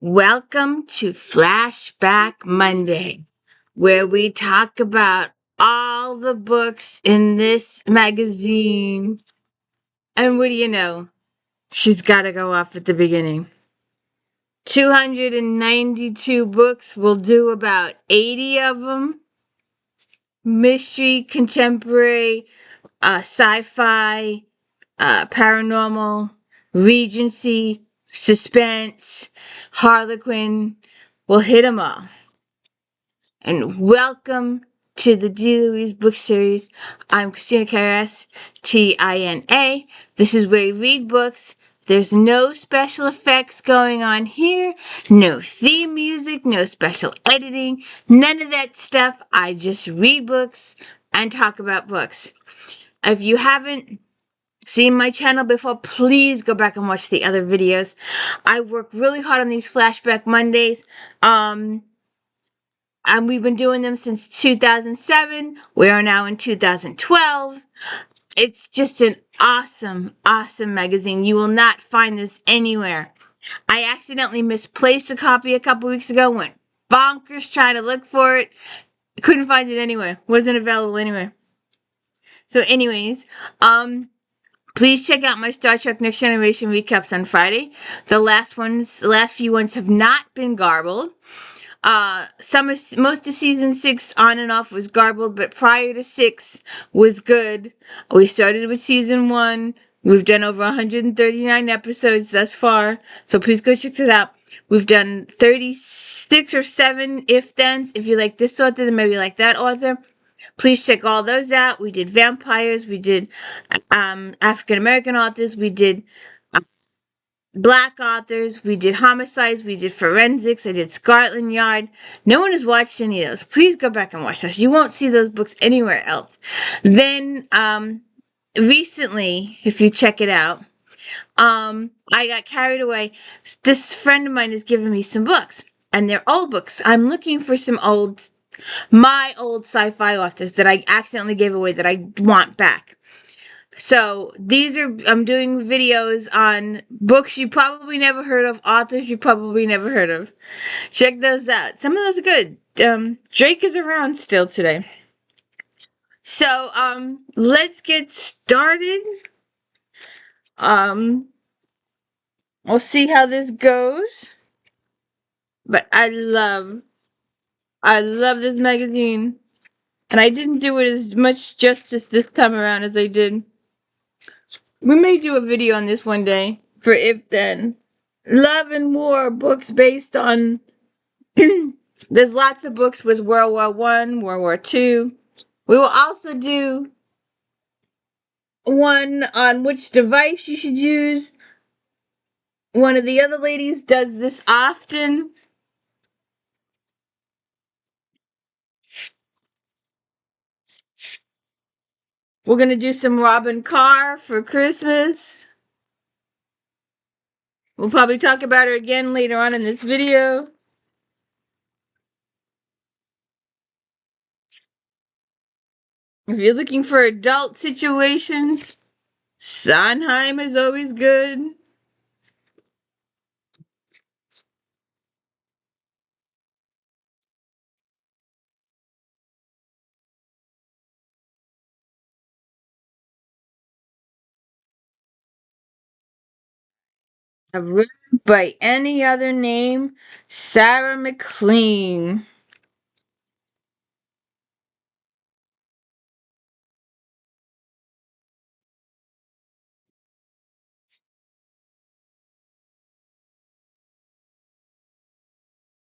Welcome to Flashback Monday, where we talk about all the books in this magazine. And what do you know? She's got to go off at the beginning. 292 books. We'll do about 80 of them. Mystery, contemporary, sci-fi, paranormal, Regency, suspense, Harlequin. We'll hit them all. And welcome to the D. Louise book series. I'm Christina Kairas, Tina. This is where we read books. There's no special effects going on here, no theme music, no special editing, none of that stuff. I just read books and talk about books. If you haven't seen my channel before, please go back and watch the other videos. I work really hard on these Flashback Mondays. And we've been doing them since 2007. We are now in 2012. It's just an awesome, awesome magazine. You will not find this anywhere. I accidentally misplaced a copy a couple weeks ago, went bonkers trying to look for it. Couldn't find it anywhere. Wasn't available anywhere. So anyways, please check out my Star Trek Next Generation recaps on Friday. The last few ones have not been garbled. Most of season 6 on and off was garbled, but prior to 6 was good. We started with season 1. We've done over 139 episodes thus far, so please go check this out. We've done 36 or 7 if-thens. If you like this author, then maybe you like that author. Please check all those out. We did vampires. We did African-American authors. We did Black authors, we did homicides, we did forensics, I did Scotland Yard. No one has watched any of those. Please go back and watch those. You won't see those books anywhere else. Then, recently, if you check it out, I got carried away. This friend of mine has given me some books, and they're old books. I'm looking for my old sci-fi authors that I accidentally gave away that I want back. So I'm doing videos on books you probably never heard of, authors you probably never heard of. Check those out. Some of those are good. Drake is around still today. So, let's get started. We'll see how this goes. But I love this magazine. And I didn't do it as much justice this time around as I did. We may do a video on this one day for If Then. Love and War books based on... There's lots of books with World War I, World War II. We will also do one on which device you should use. One of the other ladies does this often. We're going to do some Robin Carr for Christmas. We'll probably talk about her again later on in this video. If you're looking for adult situations, Sondheim is always good. Written by any other name, Sarah McLean.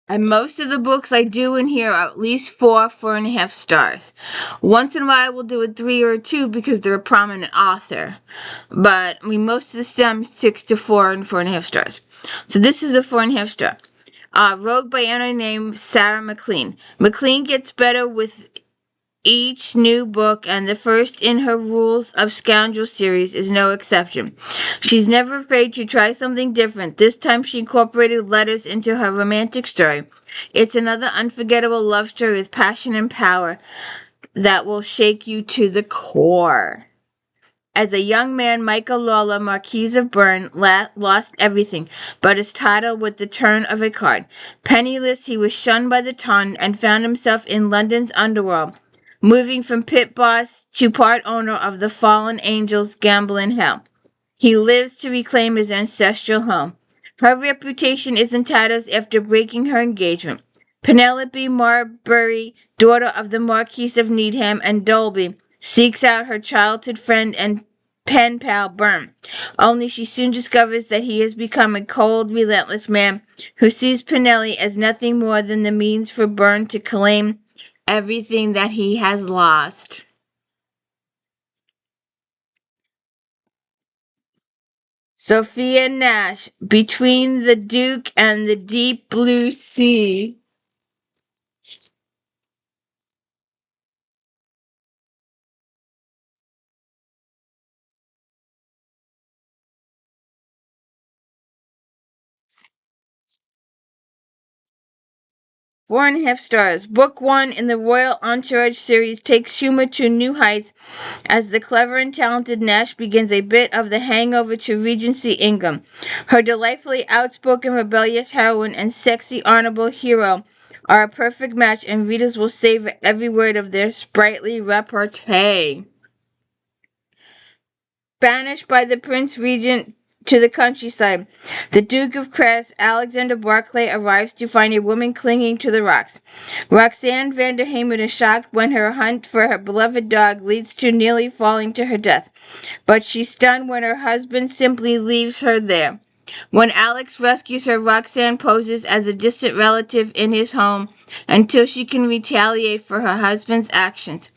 And most of the books I do in here are at least 4.5 stars. Once in a while, we'll do a 3 or a 2 because they're a prominent author. But most of the time, 6 to 4 and 4.5 stars. So this is a 4.5 star. Rogue by any name, Sarah McLean. McLean gets better with each new book, and the first in her Rules of Scoundrel series is no exception. She's never afraid to try something different. This time she incorporated letters into her romantic story. It's another unforgettable love story with passion and power that will shake you to the core. As a young man, Michael Lawler, Marquis of Bern, lost everything but his title with the turn of a card. Penniless, he was shunned by the ton and found himself in London's underworld, moving from pit boss to part owner of the fallen angels' gambling hell. He lives to reclaim his ancestral home. Her reputation is in tatters after breaking her engagement. Penelope Marbury, daughter of the Marquis of Needham and Dolby, seeks out her childhood friend and pen pal Byrne. Only she soon discovers that he has become a cold, relentless man who sees Penelope as nothing more than the means for Byrne to claim everything that he has lost. Sophia Nash, Between the Duke and the Deep Blue Sea. Four and a half stars. Book one in the Royal Entourage series takes humor to new heights as the clever and talented Nash begins a bit of the hangover to Regency Ingham. Her delightfully outspoken, rebellious heroine and sexy, honorable hero are a perfect match, and readers will savor every word of their sprightly repartee. Banished by the Prince Regent to the countryside, the Duke of Crest, Alexander Barclay, arrives to find a woman clinging to the rocks. Roxanne Vanderhamen is shocked when her hunt for her beloved dog leads to nearly falling to her death, but she's stunned when her husband simply leaves her there. When Alex rescues her, Roxanne poses as a distant relative in his home until she can retaliate for her husband's actions.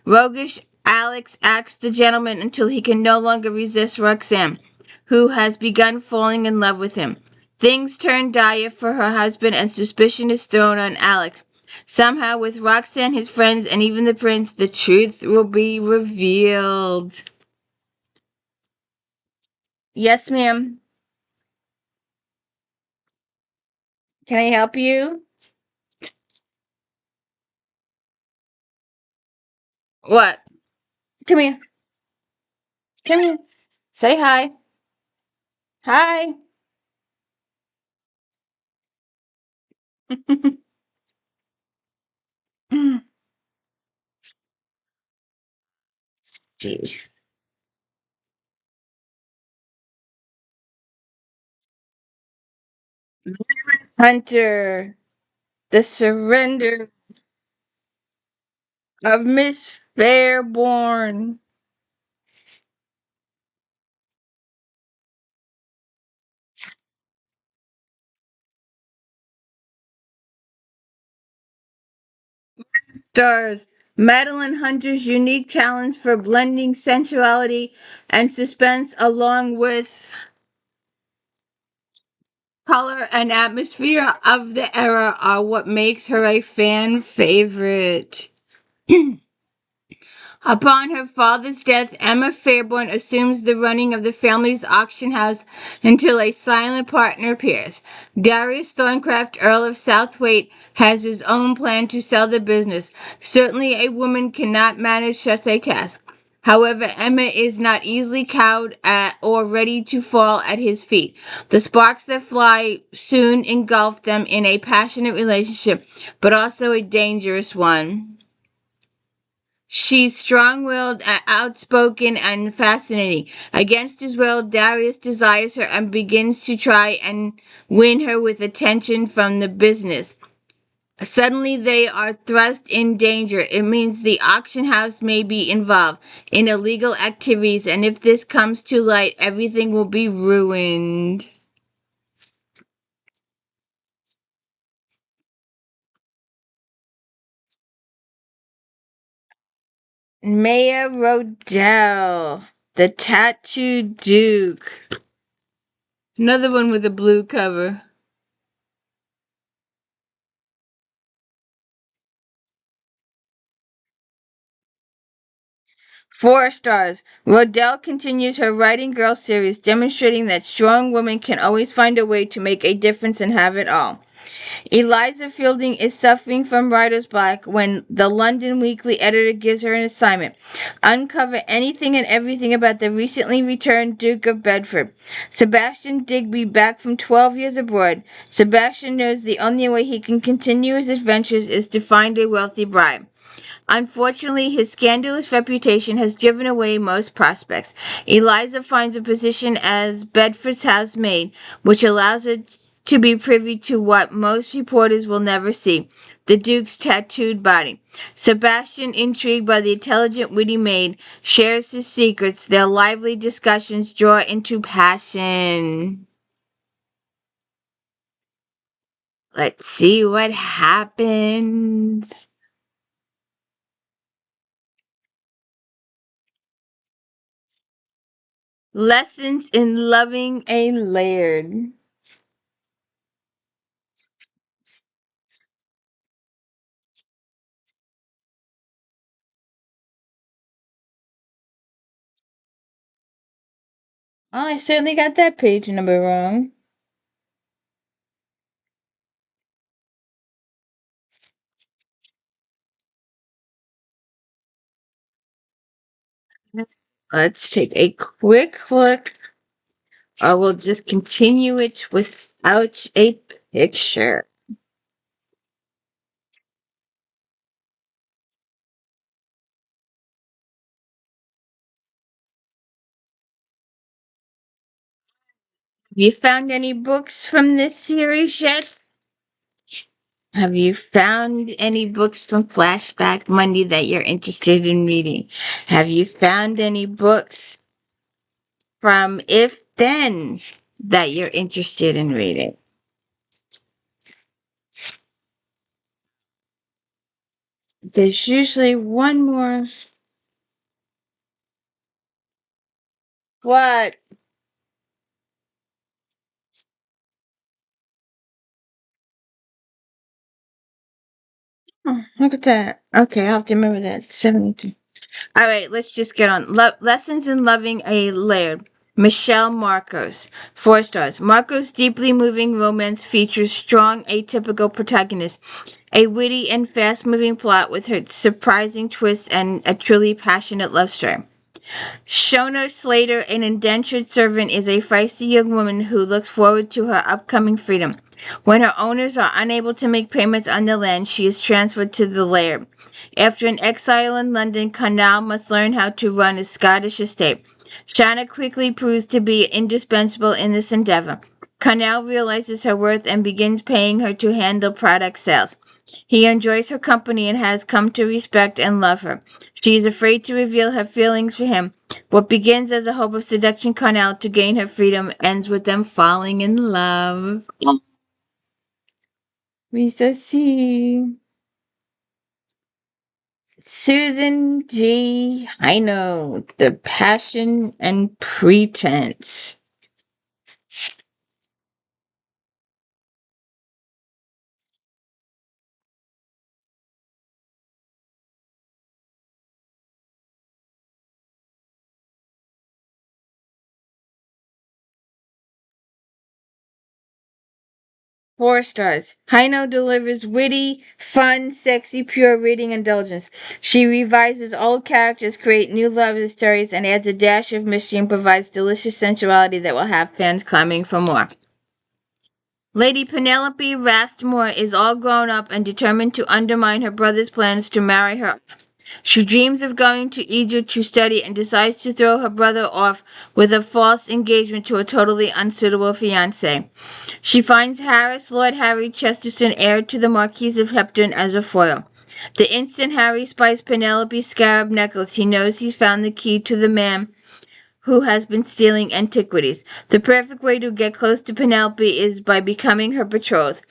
Roguish Alex acts the gentleman until he can no longer resist Roxanne, who has begun falling in love with him. Things turn dire for her husband, and suspicion is thrown on Alex. Somehow, with Roxanne, his friends, and even the prince, the truth will be revealed. Yes, ma'am. Can I help you? What? Come here. Come here. Say hi. Hi. Gee. Hunter, the surrender of Miss Fairborn. Stars. Madeline Hunter's unique talents for blending sensuality and suspense along with color and atmosphere of the era are what makes her a fan favorite. Upon her father's death, Emma Fairborn assumes the running of the family's auction house until a silent partner appears. Darius Thorncraft, Earl of Southwaite, has his own plan to sell the business. Certainly a woman cannot manage such a task. However, Emma is not easily cowed or ready to fall at his feet. The sparks that fly soon engulf them in a passionate relationship, but also a dangerous one. She's strong-willed, outspoken, and fascinating. Against his will, Darius desires her and begins to try and win her with attention from the business. Suddenly, they are thrust in danger. It means the auction house may be involved in illegal activities, and if this comes to light, everything will be ruined. Maya Rodell, the Tattooed Duke. Another one with a blue cover. Four stars. Rodell continues her Writing Girl series, demonstrating that strong women can always find a way to make a difference and have it all. Eliza Fielding is suffering from writer's block when the London Weekly editor gives her an assignment: uncover anything and everything about the recently returned Duke of Bedford. Sebastian Digby, back from 12 years abroad. Sebastian knows the only way he can continue his adventures is to find a wealthy bride. Unfortunately, his scandalous reputation has driven away most prospects. Eliza finds a position as Bedford's housemaid, which allows her to be privy to what most reporters will never see: the Duke's tattooed body. Sebastian, intrigued by the intelligent, witty maid, shares his secrets. Their lively discussions draw into passion. Let's see what happens. Lessons in Loving a Laird. Well, I certainly got that page number wrong. Let's take a quick look. I will just continue it without a picture. Have you found any books from this series yet? Have you found any books from Flashback Monday that you're interested in reading? Have you found any books from If Then that you're interested in reading? There's usually one more. What? Oh, look at that. Okay, I'll have to remember that. 72. All right, let's just get on. Lessons in Loving a Laird. Michelle Marcos. 4 stars. Marcos' deeply moving romance features strong, atypical protagonists, a witty and fast moving plot with her surprising twists, and a truly passionate love story. Shona Slater, an indentured servant, is a feisty young woman who looks forward to her upcoming freedom. When her owners are unable to make payments on the land, she is transferred to the laird. After an exile in London, Canal must learn how to run his Scottish estate. Shauna quickly proves to be indispensable in this endeavor. Canal realizes her worth and begins paying her to handle product sales. He enjoys her company and has come to respect and love her. She is afraid to reveal her feelings for him. What begins as a hope of seduction Canal to gain her freedom ends with them falling in love. We shall see. Susan G. I know the passion and pretense. 4 stars. Heino delivers witty, fun, sexy, pure reading indulgence. She revises old characters, creates new love stories, and adds a dash of mystery and provides delicious sensuality that will have fans clamoring for more. Lady Penelope Rastmore is all grown up and determined to undermine her brother's plans to marry her. She dreams of going to Egypt to study and decides to throw her brother off with a false engagement to a totally unsuitable fiancé. She finds Harris, Lord Harry Chesterton, heir to the Marquis of Hepburn, as a foil. The instant Harry spies Penelope's scarab necklace, he knows he's found the key to the man who has been stealing antiquities. The perfect way to get close to Penelope is by becoming her betrothed.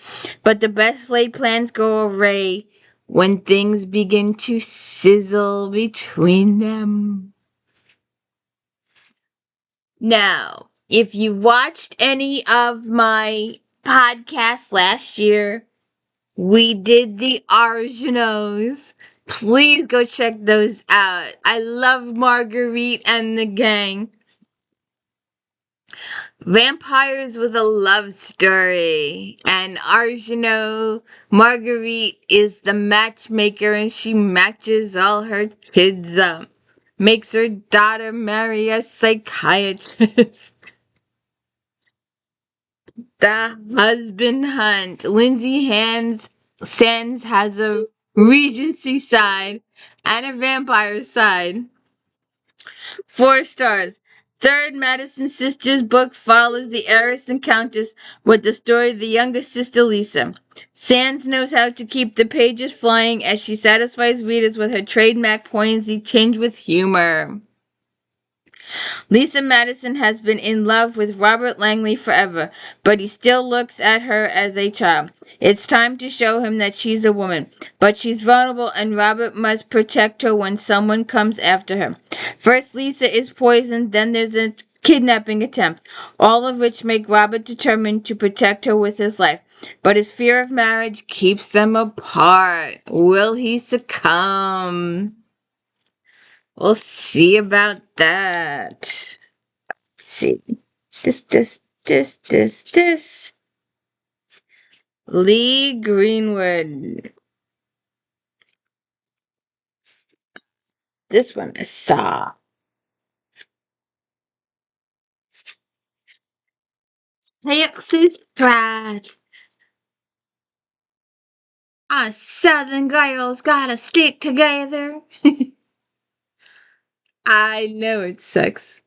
But the best laid plans go awry when things begin to sizzle between them. Now, if you watched any of my podcasts last year, we did the originals. Please go check those out. I love Marguerite and the gang. Vampires with a love story. And Arjano, Marguerite is the matchmaker and she matches all her kids up. Makes her daughter marry a psychiatrist. The husband hunt. Lindsay Sands has a Regency side and a vampire side. 4 stars. Third Madison Sisters book follows the heiress and countess with the story of the youngest sister Lisa. Sands knows how to keep the pages flying as she satisfies readers with her trademark poignancy tinged with humor. Lisa Madison has been in love with Robert Langley forever, but he still looks at her as a child. It's time to show him that she's a woman, but she's vulnerable and Robert must protect her when someone comes after her. First, Lisa is poisoned, then there's a kidnapping attempt, all of which make Robert determined to protect her with his life. But his fear of marriage keeps them apart. Will he succumb? We'll see about that. Let's see. This. Lee Greenwood. This one I saw. Texas pride. Us Southern girls gotta stick together. I know it sucks.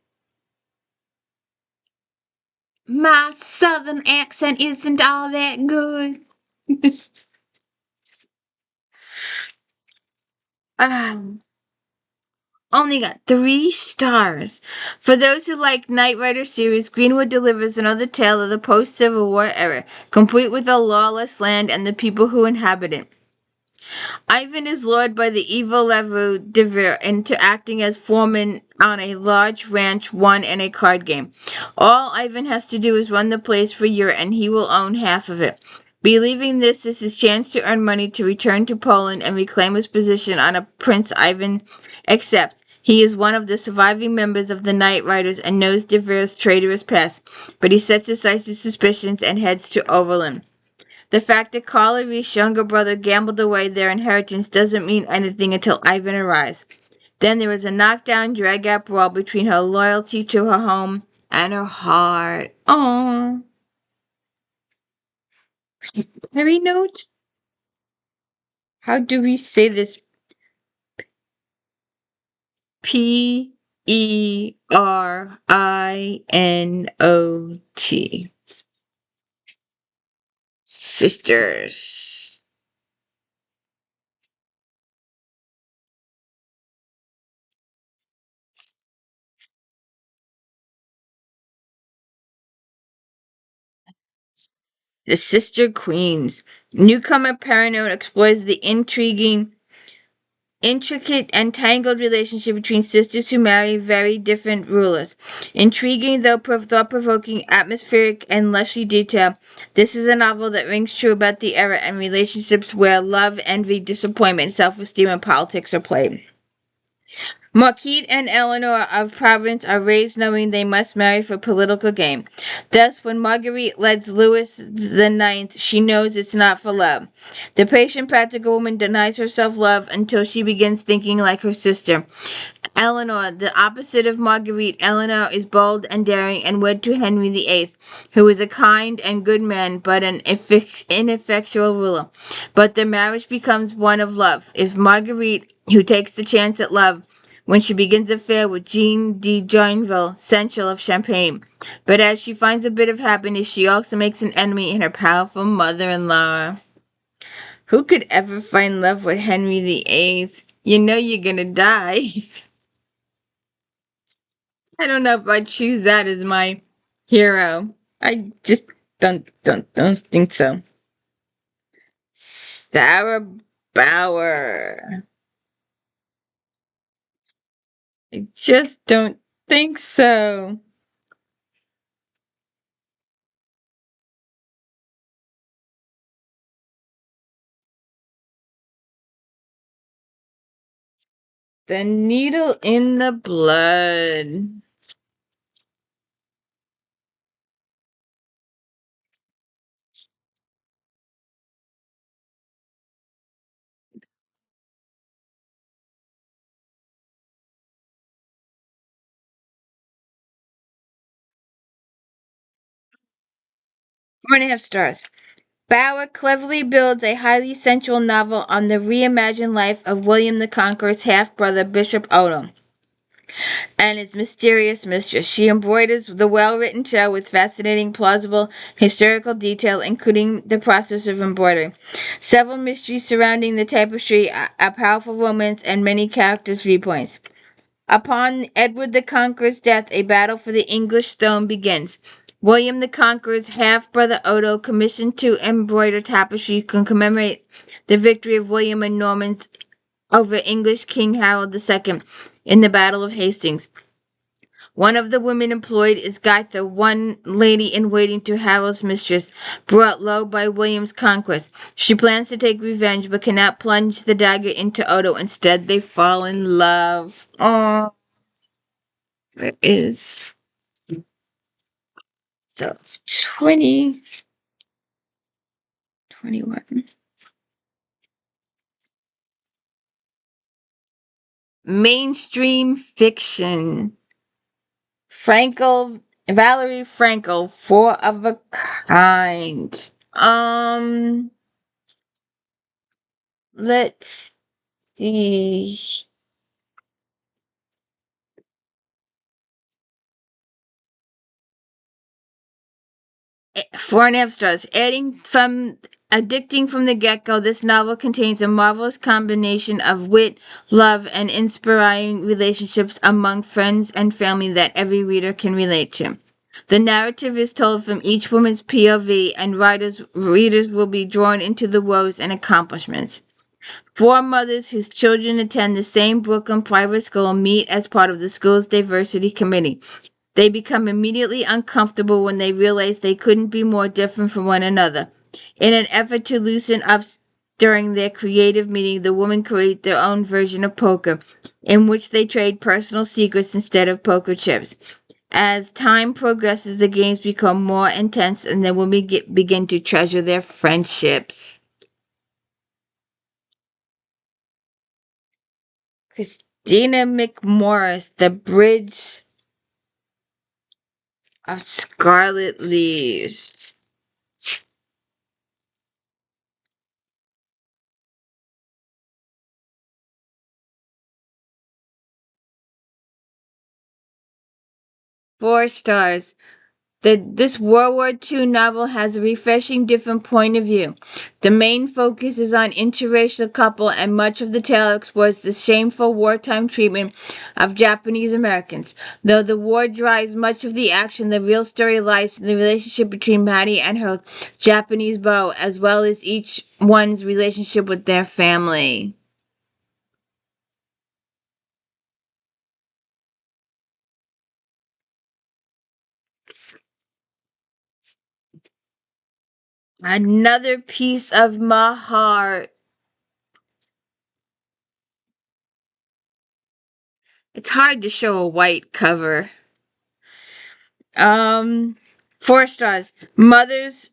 My Southern accent isn't all that good. um, Only got 3 stars. For those who like Knight Rider series, Greenwood delivers another tale of the post-Civil War era, complete with a lawless land and the people who inhabit it. Ivan is lured by the evil Levu Devere into acting as foreman on a large ranch won in a card game. All Ivan has to do is run the place for a year and he will own half of it. Believing this is his chance to earn money to return to Poland and reclaim his position on a Prince Ivan accepts. He is one of the surviving members of the Knight Riders and knows Devere's traitorous past, but he sets aside his suspicions and heads to Oberlin. The fact that Carla Reese's younger brother gambled away their inheritance doesn't mean anything until Ivan arrives. Then there is a knockdown, drag-out brawl between her loyalty to her home and her heart. Oh, Harry note? How do we say this? Perinot. Sisters. The Sister Queens. Newcomer Parannote explores the intricate and tangled relationship between sisters who marry very different rulers. Intriguing, though thought-provoking, atmospheric, and lushly detailed, this is a novel that rings true about the era and relationships where love, envy, disappointment, self-esteem, and politics are played. Marquise and Eleanor of Provence are raised knowing they must marry for political gain. Thus, when Marguerite lets Louis the Ninth, she knows it's not for love. The patient, practical woman denies herself love until she begins thinking like her sister. Eleanor, the opposite of Marguerite, Eleanor is bold and daring and wed to Henry VIII, who is a kind and good man but an ineffectual ruler. But their marriage becomes one of love. If Marguerite, who takes the chance at love, when she begins an affair with Jean de Joinville, Seneschal of Champagne. But as she finds a bit of happiness, she also makes an enemy in her powerful mother-in-law. Who could ever find love with Henry VIII? You know you're gonna die. I don't know if I'd choose that as my hero. I just don't think so. Sarah Bauer. I just don't think so. The needle in the blood. Four and a half stars. Bauer cleverly builds a highly sensual novel on the reimagined life of William the Conqueror's half brother, Bishop Odo, and his mysterious mistress. She embroiders the well written tale with fascinating, plausible historical detail, including the process of embroidery. Several mysteries surrounding the tapestry, a powerful romance, and many characters' viewpoints. Upon Edward the Conqueror's death, a battle for the English throne begins. William the Conqueror's half-brother Odo commissioned to embroider tapestry to commemorate the victory of William and Normans over English King Harold II in the Battle of Hastings. One of the women employed is Gaitha, one lady in waiting to Harold's mistress, brought low by William's conquest. She plans to take revenge but cannot plunge the dagger into Odo. Instead, they fall in love. Oh, it is. So it's 20, 21. Mainstream fiction. Valerie Frankel, Four of a Kind. Let's see. Four and a half stars. Addicting from the get-go, this novel contains a marvelous combination of wit, love, and inspiring relationships among friends and family that every reader can relate to. The narrative is told from each woman's POV, and readers will be drawn into the woes and accomplishments. Four mothers whose children attend the same Brooklyn private school meet as part of the school's diversity committee. They become immediately uncomfortable when they realize they couldn't be more different from one another. In an effort to loosen up during their creative meeting, the women create their own version of poker, in which they trade personal secrets instead of poker chips. As time progresses, the games become more intense, and the women begin to treasure their friendships. Christina McMorris, The Bridge of Scarlet Leaves. 4 stars. This World War II novel has a refreshing different point of view. The main focus is on interracial couple, and much of the tale explores the shameful wartime treatment of Japanese Americans. Though the war drives much of the action, the real story lies in the relationship between Maddie and her Japanese beau, as well as each one's relationship with their family. Another piece of my heart. It's hard to show a white cover. Um, 4 stars. Mothers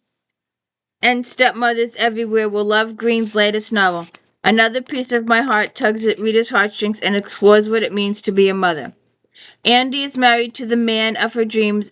and stepmothers everywhere will love Green's latest novel. Another piece of my heart tugs at readers' heartstrings and explores what it means to be a mother. Andy is married to the man of her dreams,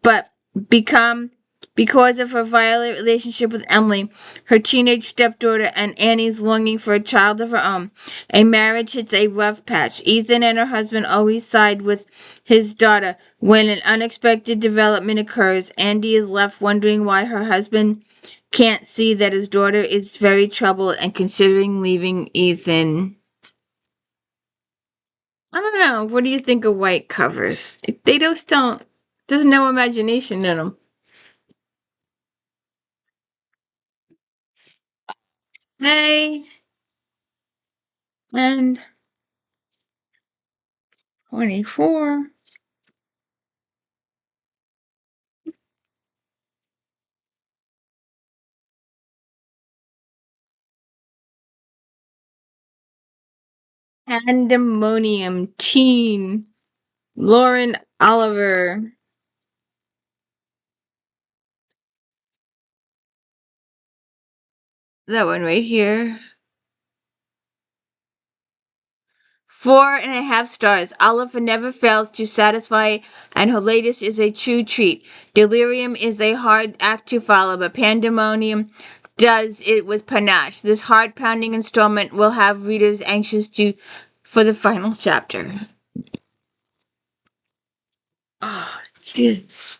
but become because of her violent relationship with Emily, her teenage stepdaughter, and Annie's longing for a child of her own. A marriage hits a rough patch. Ethan and her husband always side with his daughter. When an unexpected development occurs, Andy is left wondering why her husband can't see that his daughter is very troubled and considering leaving Ethan. I don't know. What do you think of white covers? They just don't. There's no imagination in them. Hey, and 24. Pandemonium Teen. Lauren Oliver. That one right here. 4.5 stars. Oliver never fails to satisfy, and her latest is a true treat. Delirium is a hard act to follow, but Pandemonium does it with panache. This heart-pounding installment will have readers anxious for the final chapter. Oh, jeez.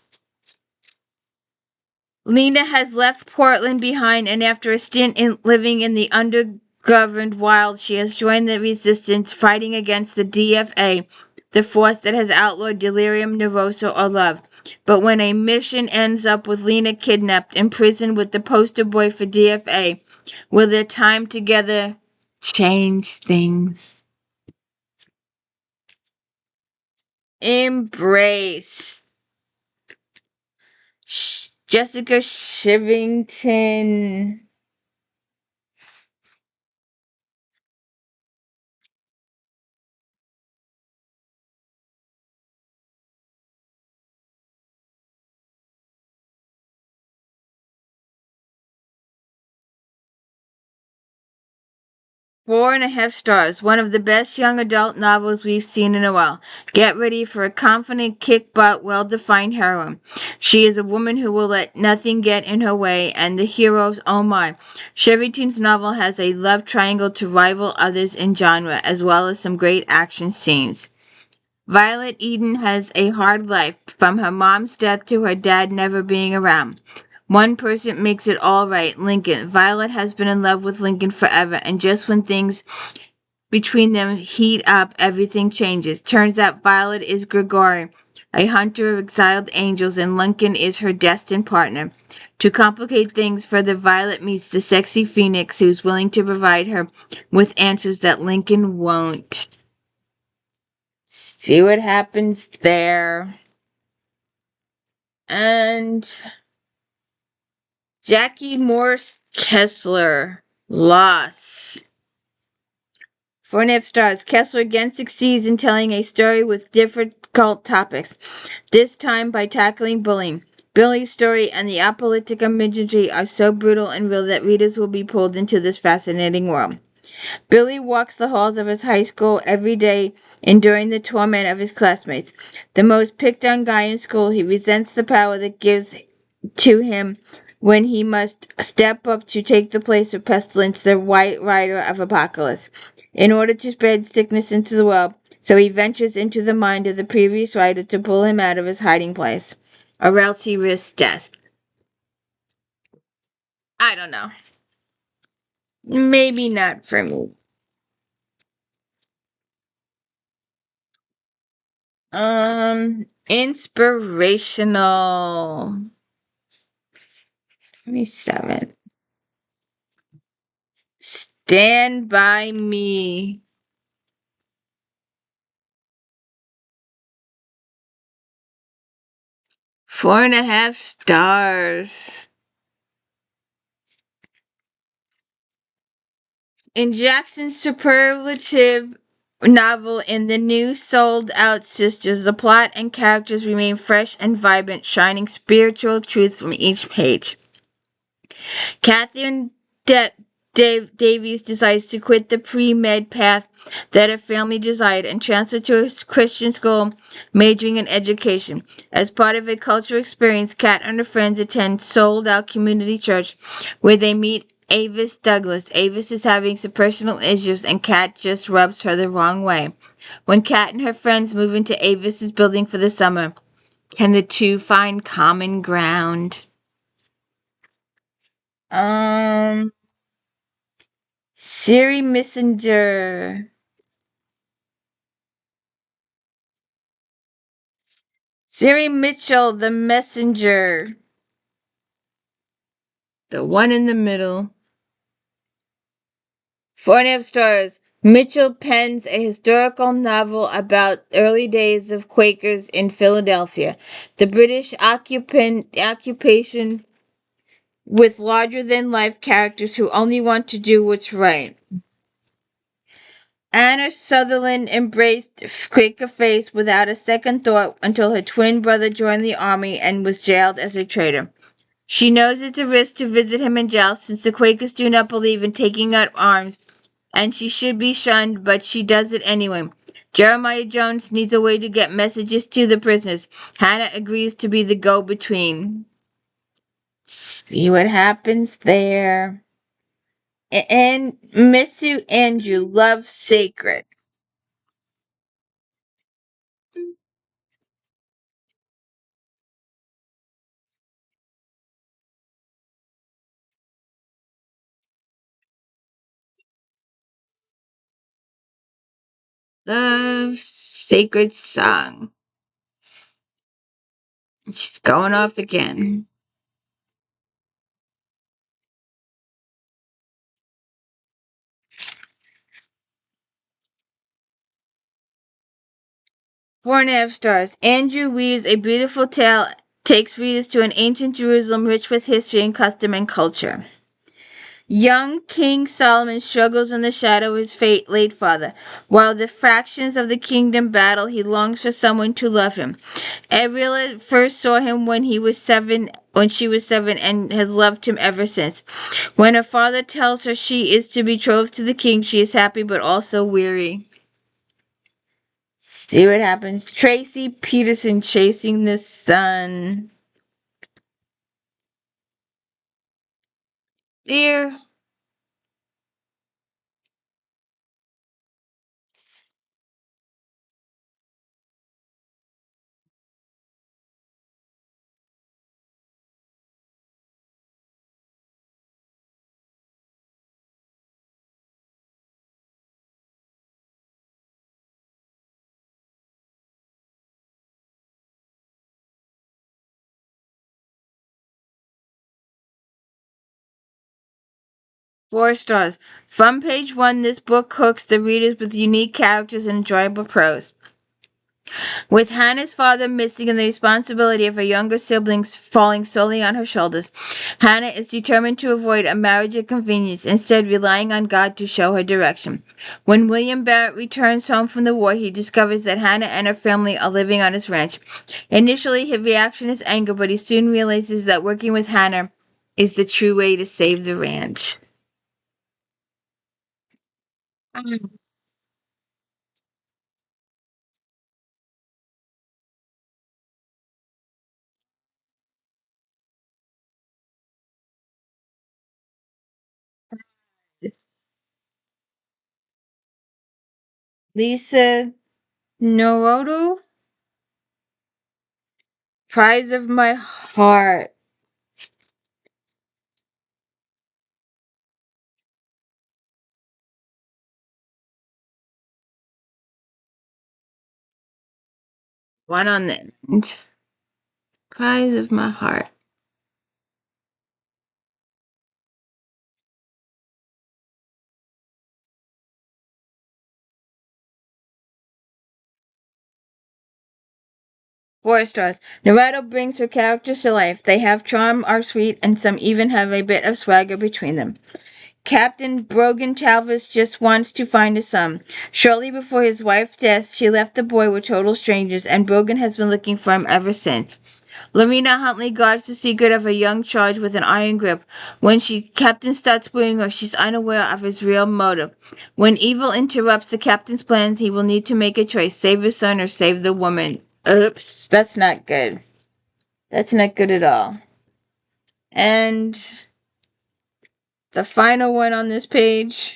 Lena has left Portland behind, and after a stint in living in the undergoverned wild, she has joined the resistance, fighting against the DFA, the force that has outlawed delirium nervosa or love. But when a mission ends up with Lena kidnapped, imprisoned with the poster boy for DFA, will their time together change things? Embrace. Jessica Shivington. 4.5 stars. One of the best young adult novels we've seen in a while. Get ready for a confident, kick butt, well defined heroine. She is a woman who will let nothing get in her way, and the heroes, oh my. Shevington's novel has a love triangle to rival others in genre, as well as some great action scenes. Violet Eden has a hard life, from her mom's death to her dad never being around. One person makes it all right, Lincoln. Violet has been in love with Lincoln forever, and just when things between them heat up, everything changes. Turns out Violet is Gregory, a hunter of exiled angels, and Lincoln is her destined partner. To complicate things further, Violet meets the sexy Phoenix who's willing to provide her with answers that Lincoln won't. See what happens there. And Jackie Morse Kessler. Loss. 4.5 stars. Kessler again succeeds in telling a story with difficult topics, this time by tackling bullying. Billy's story and the apolitic imagery are so brutal and real that readers will be pulled into this fascinating world. Billy walks the halls of his high school every day, enduring the torment of his classmates. The most picked on guy in school, he resents the power that gives to him when he must step up to take the place of Pestilence, the White Rider of Apocalypse, in order to spread sickness into the world. So he ventures into the mind of the previous rider to pull him out of his hiding place, or else he risks death. I don't know. Maybe not for me. Inspirational. 27. Stand by me. 4.5 stars. In Jackson's superlative novel In the New Sold Out Sisters, the plot and characters remain fresh and vibrant, shining spiritual truths from each page. Catherine Davies decides to quit the pre-med path that her family desired and transfer to a Christian school majoring in education. As part of a cultural experience, Kat and her friends attend Sold Out Community Church, where they meet Avis Douglas. Avis is having some personal issues, and Kat just rubs her the wrong way. When Kat and her friends move into Avis's building for the summer, can the two find common ground? Um, Siri Messenger. Siri Mitchell, the messenger. The one in the middle. 4.5 stars. Mitchell pens a historical novel about early days of Quakers in Philadelphia. The British occupation with larger-than-life characters who only want to do what's right. Anna Sutherland embraced Quaker faith without a second thought until her twin brother joined the army and was jailed as a traitor. She knows it's a risk to visit him in jail since the Quakers do not believe in taking up arms and she should be shunned, but she does it anyway. Jeremiah Jones needs a way to get messages to the prisoners. Hannah agrees to be the go-between. See what happens there. And Mr. Andrew loves sacred. Loves sacred song. She's going off again. Four and a half stars. Andrew weaves a beautiful tale, takes readers to an ancient Jerusalem rich with history and custom and culture. Young King Solomon struggles in the shadow of his late father. While the fractions of the kingdom battle, he longs for someone to love him. Ariel first saw him when she was 7, and has loved him ever since. When her father tells her she is to betrothed to the king, she is happy but also weary. See what happens. Tracy Peterson chasing the sun. There. Four stars. From page 1, this book hooks the readers with unique characters and enjoyable prose. With Hannah's father missing and the responsibility of her younger siblings falling solely on her shoulders, Hannah is determined to avoid a marriage of convenience, instead relying on God to show her direction. When William Barrett returns home from the war, he discovers that Hannah and her family are living on his ranch. Initially, his reaction is anger, but he soon realizes that working with Hannah is the true way to save the ranch. Lisa Noroto, Prize of My Heart. One on the end. Prize of My Heart. Four stars. Narado brings her characters to life. They have charm, are sweet, and some even have a bit of swagger between them. Captain Brogan Talvis just wants to find a son. Shortly before his wife's death, she left the boy with total strangers, and Brogan has been looking for him ever since. Lamina Huntley guards the secret of a young charge with an iron grip. When Captain starts wooing her, she's unaware of his real motive. When evil interrupts the captain's plans, he will need to make a choice: save his son or save the woman. Oops, that's not good. That's not good at all. And the final one on this page.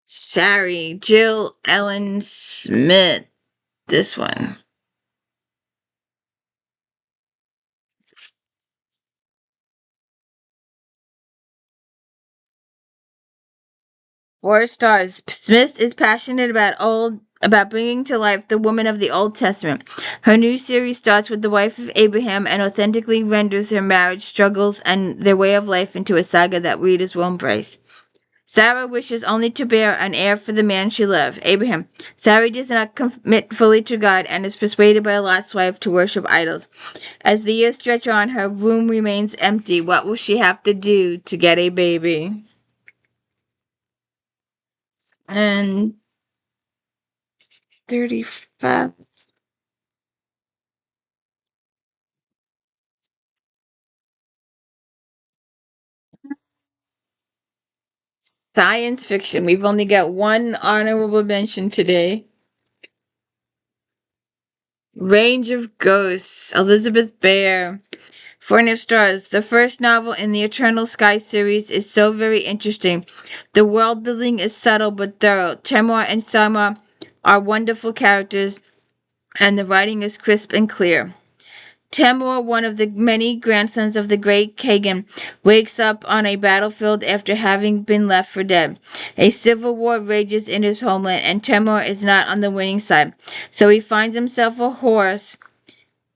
Sorry, Jill Ellen Smith. This one. Four stars. Smith is passionate about bringing to life the woman of the Old Testament. Her new series starts with the wife of Abraham and authentically renders her marriage struggles and their way of life into a saga that readers will embrace. Sarah wishes only to bear an heir for the man she loved, Abraham. Sarah does not commit fully to God and is persuaded by Lot's wife to worship idols. As the years stretch on, her room remains empty. What will she have to do to get a baby? And 35. Science fiction. We've only got one honorable mention today. Range of Ghosts, Elizabeth Bear. Four and Stars. The first novel in the Eternal Sky series is so very interesting. The world building is subtle but thorough. Temor and Sama are wonderful characters, and the writing is crisp and clear. Temur, one of the many grandsons of the great Kagan, wakes up on a battlefield after having been left for dead. A civil war rages in his homeland, and Temur is not on the winning side. So he finds himself a horse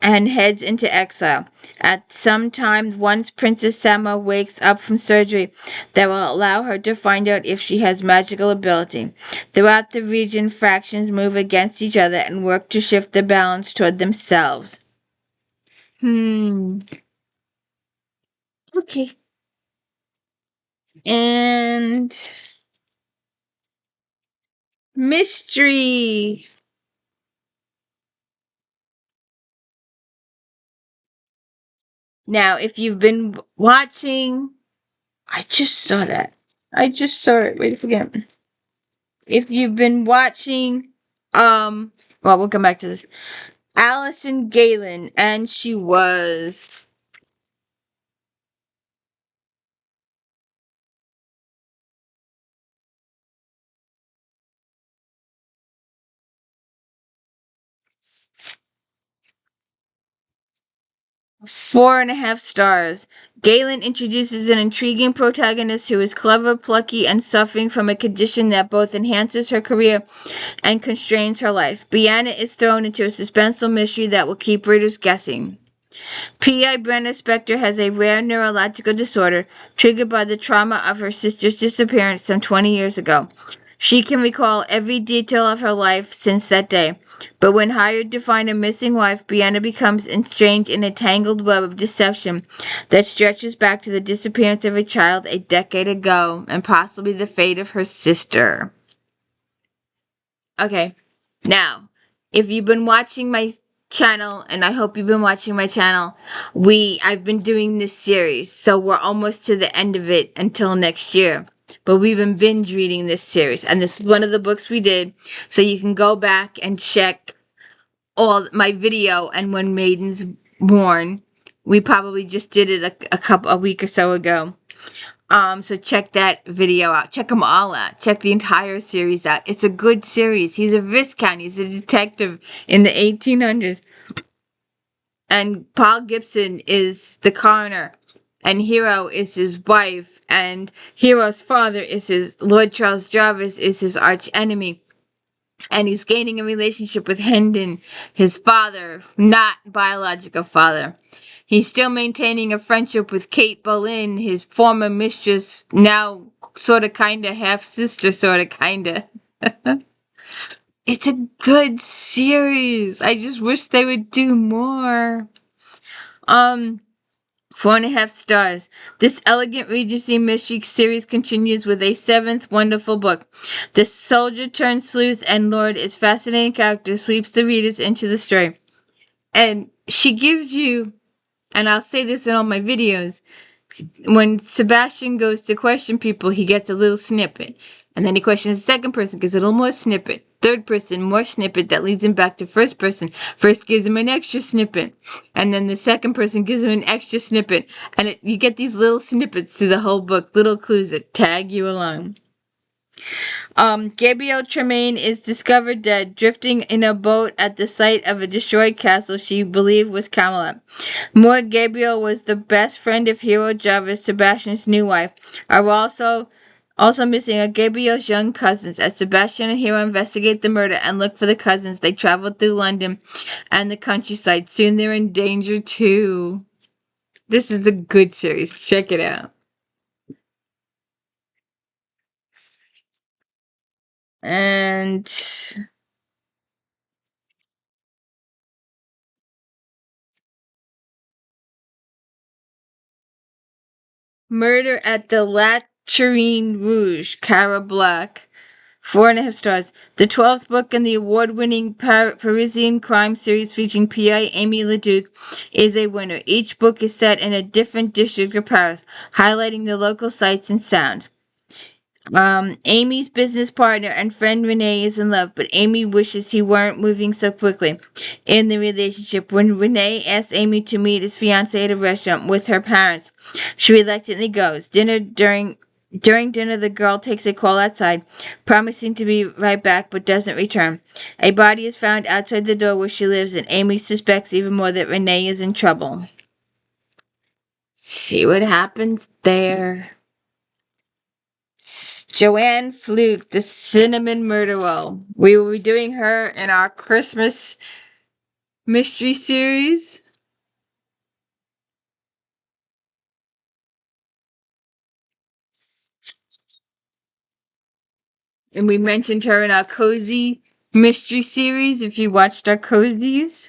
and heads into exile. At some time, once Princess Sama wakes up from surgery that will allow her to find out if she has magical ability. Throughout the region, factions move against each other and work to shift the balance toward themselves. Hmm. Okay. And mystery. Now, if you've been watching, I just saw that. I just saw it. Wait a second. If you've been watching, well, we'll come back to this. Allison Galen, and she was 4.5 stars. Galen introduces an intriguing protagonist who is clever, plucky, and suffering from a condition that both enhances her career and constrains her life. Brianna is thrown into a suspenseful mystery that will keep readers guessing. P.I. Brenna Spector has a rare neurological disorder triggered by the trauma of her sister's disappearance some 20 years ago. She can recall every detail of her life since that day. But when hired to find a missing wife, Brianna becomes enstrained in a tangled web of deception that stretches back to the disappearance of a child a decade ago and possibly the fate of her sister. Okay, now, if you've been watching my channel, and I hope you've been watching my channel, I've been doing this series, so we're almost to the end of it until next year. But we've been binge reading this series, and this is one of the books we did, so you can go back and check all my video and When Maidens Mourn. We probably just did it a week or so ago. So check that video out. Check them all out. Check the entire series out. It's a good series. He's a Viscount. He's a detective in the 1800s. And Paul Gibson is the coroner. And Hero is his wife. And Hero's father is Lord Charles Jarvis is his arch enemy. And he's gaining a relationship with Hendon, his father, not biological father. He's still maintaining a friendship with Kate Boleyn, his former mistress, now sorta kinda half-sister sorta kinda. It's a good series. I just wish they would do more. 4.5 stars. This elegant Regency mystery series continues with a seventh wonderful book. The soldier turned sleuth and lord is fascinating character sweeps the readers into the story. And she gives you, and I'll say this in all my videos, when Sebastian goes to question people, he gets a little snippet. And then he questions the second person, gets a little more snippet. Third person, more snippet that leads him back to first person. First gives him an extra snippet. And then the second person gives him an extra snippet. And you get these little snippets through the whole book, little clues that tag you along. Gabrielle Tremaine is discovered dead, drifting in a boat at the site of a destroyed castle she believed was Camelot. Moore Gabriel was the best friend of Hero Jarvis, Sebastian's new wife. Are also missing are Gabriel's young cousins. As Sebastian and Hero investigate the murder and look for the cousins, they travel through London and the countryside. Soon they're in danger too. This is a good series. Check it out. And Murder at the Latrine Rouge, Cara Black. 4.5 stars. The 12th book in the award-winning Parisian crime series featuring P.I. Amy Leduc is a winner. Each book is set in a different district of Paris, highlighting the local sights and sounds. Amy's business partner and friend Renee is in love, but Amy wishes he weren't moving so quickly in the relationship. When Renee asks Amy to meet his fiance at a restaurant with her parents, she reluctantly goes. During dinner, the girl takes a call outside, promising to be right back, but doesn't return. A body is found outside the door where she lives, and Amy suspects even more that Renee is in trouble. See what happens there. Joanne Fluke, the Cinnamon Murder Roll. We will be doing her in our Christmas mystery series. And we mentioned her in our Cozy mystery series if you watched our Cozies.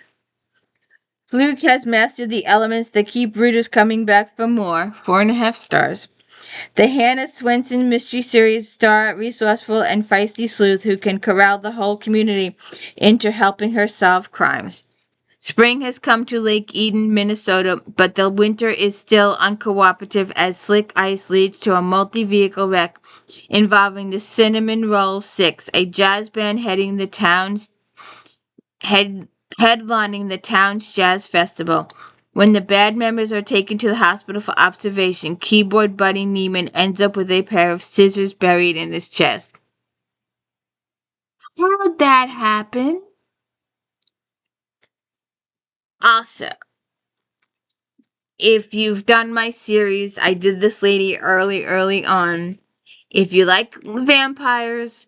Fluke has mastered the elements that keep readers coming back for more. 4.5 stars. The Hannah Swenson Mystery Series star resourceful and feisty sleuth who can corral the whole community into helping her solve crimes. Spring has come to Lake Eden, Minnesota, but the winter is still uncooperative as slick ice leads to a multi-vehicle wreck involving the Cinnamon Roll Six, a jazz band head, headlining the town's jazz festival. When the band members are taken to the hospital for observation, keyboard buddy Neiman ends up with a pair of scissors buried in his chest. How'd that happen? Also, if you've done my series, I did this lady early on. If you like vampires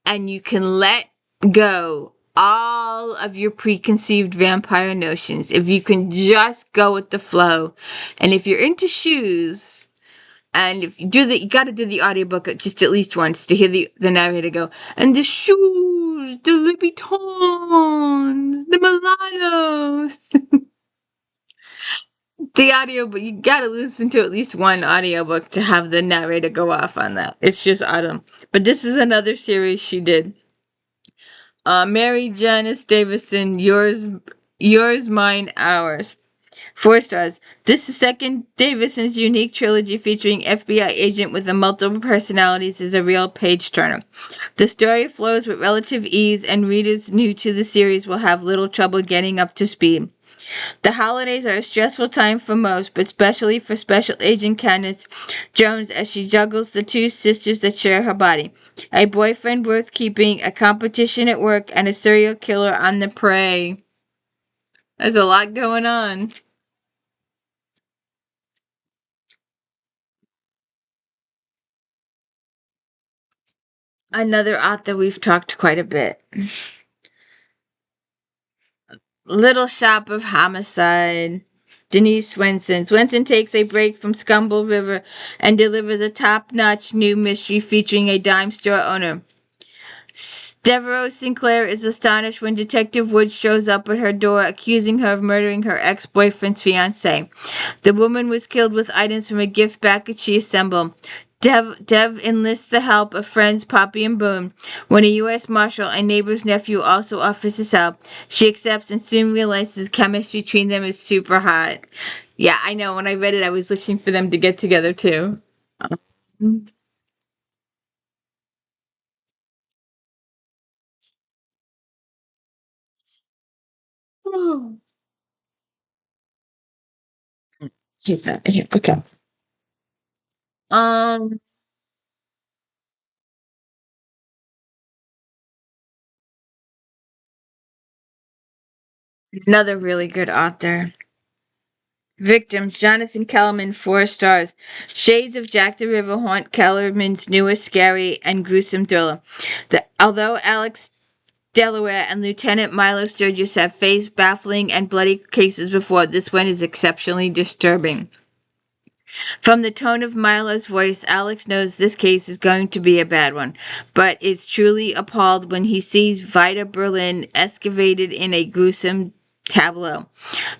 and you can let go all of your preconceived vampire notions, if you can just go with the flow, and if you're into shoes, and if you do that, you got to do the audiobook just at least once to hear the narrator go, and the shoes, the Louboutins, the Mulattoes. The audiobook, you gotta listen to at least one audiobook to have the narrator go off on that. It's just autumn. But this is another series she did. Mary Janice Davison, yours, mine, ours. 4 stars. This is second Davison's unique trilogy featuring FBI agent with a multiple personalities is a real page turner. The story flows with relative ease, and readers new to the series will have little trouble getting up to speed. The holidays are a stressful time for most, but especially for Special Agent Candace Jones as she juggles the two sisters that share her body. A boyfriend worth keeping, a competition at work, and a serial killer on the prey. There's a lot going on. Another author we've talked quite a bit. Little Shop of Homicide. Denise Swenson. Swenson takes a break from Scumble River and delivers a top-notch new mystery featuring a dime store owner. Devereaux Sinclair is astonished when Detective Woods shows up at her door accusing her of murdering her ex-boyfriend's fiancé. The woman was killed with items from a gift package she assembled. Dev enlists the help of friends Poppy and Boone. When a U.S. Marshal, a neighbor's nephew, also offers his help, she accepts and soon realizes the chemistry between them is super hot. Yeah, I know. When I read it, I was wishing for them to get together too. Keep that here. Okay. Um, Another really good author. Victims, Jonathan Kellerman, 4 stars. Shades of Jack the River haunt Kellerman's newest scary and gruesome thriller. Although Alex Delaware and Lieutenant Milo Sturgis have faced baffling and bloody cases before, this one is exceptionally disturbing. From the tone of Milo's voice, Alex knows this case is going to be a bad one, but is truly appalled when he sees Vida Berlin excavated in a gruesome tableau.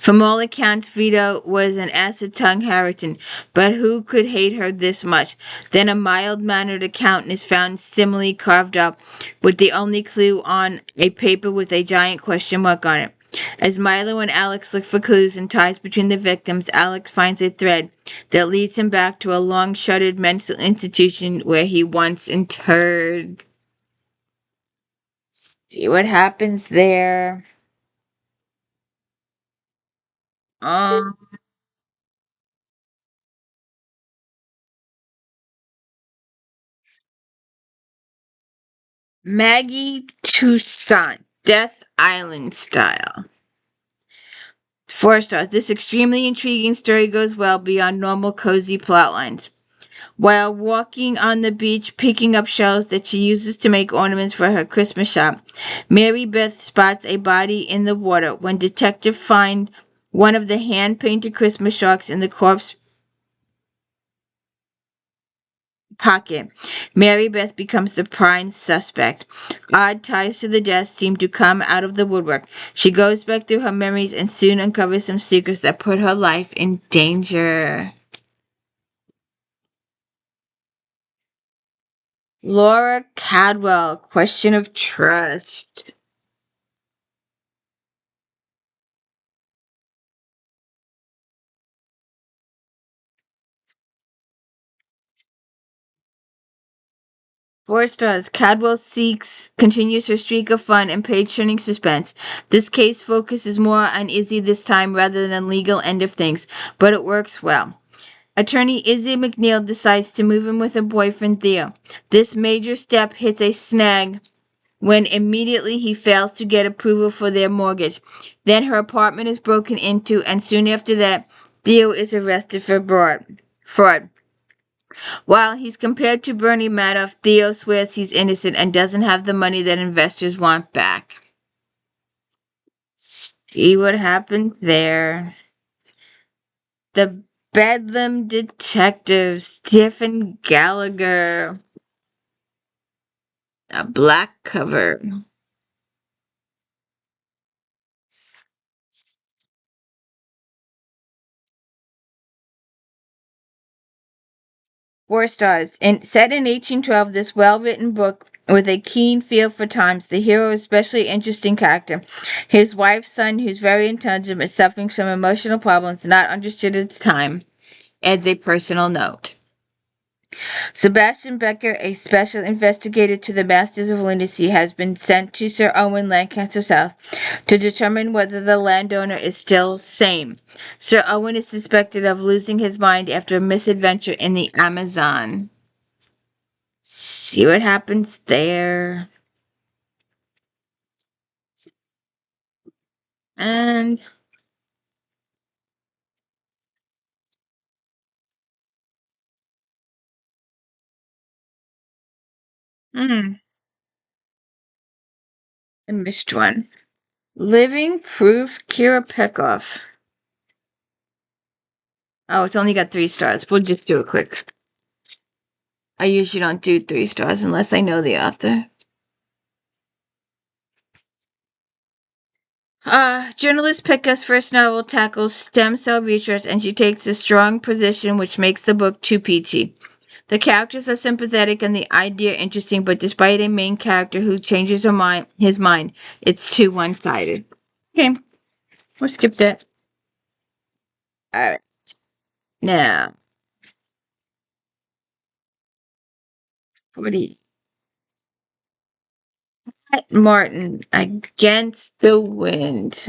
From all accounts, Vida was an acid-tongued harridan, but who could hate her this much? Then a mild-mannered accountant is found similarly carved up, with the only clue on a paper with a giant question mark on it. As Milo and Alex look for clues and ties between the victims, Alex finds a thread that leads him back to a long-shuttered mental institution where he once interred. See what happens there. Um, Maggie Toussaint, Death Island style. 4 stars. This extremely intriguing story goes well beyond normal cozy plot lines. While walking on the beach picking up shells that she uses to make ornaments for her Christmas shop, Mary Beth spots a body in the water. When detectives find one of the hand-painted Christmas sharks in the corpse pocket, Mary Beth becomes the prime suspect. Odd ties to the death seem to come out of the woodwork. She goes back through her memories and soon uncovers some secrets that put her life in danger. Laura Cadwell, Question of Trust. 4 stars. Cadwell seeks continues her streak of fun and page-turning suspense. This case focuses more on Izzy this time rather than legal end of things, but it works well. Attorney Izzy McNeil decides to move in with her boyfriend Theo. This major step hits a snag when immediately he fails to get approval for their mortgage. Then her apartment is broken into, and soon after that, Theo is arrested for fraud. While he's compared to Bernie Madoff, Theo swears he's innocent and doesn't have the money that investors want back. See what happened there. The Bedlam Detective, Stephen Gallagher. A black cover. 4 stars. Set in 1812, this well-written book with a keen feel for times. The hero is especially interesting character. His wife's son, who's very intelligent, is suffering some emotional problems not understood at the time. Adds a personal note. Sebastian Becker, a special investigator to the Masters of Lunacy, has been sent to Sir Owen Lancaster's house to determine whether the landowner is still sane. Sir Owen is suspected of losing his mind after a misadventure in the Amazon. See what happens there. And I missed one. Living Proof, Kira Pekoff. Oh, it's only got 3 stars. We'll just do it quick. I usually don't do 3 stars unless I know the author. Journalist Picka's first novel tackles stem cell research, and she takes a strong position which makes the book too peachy. The characters are sympathetic and the idea interesting, but despite a main character who changes his mind, it's too one-sided. Okay, we'll skip that. All right, now 40. Martin, Against the Wind.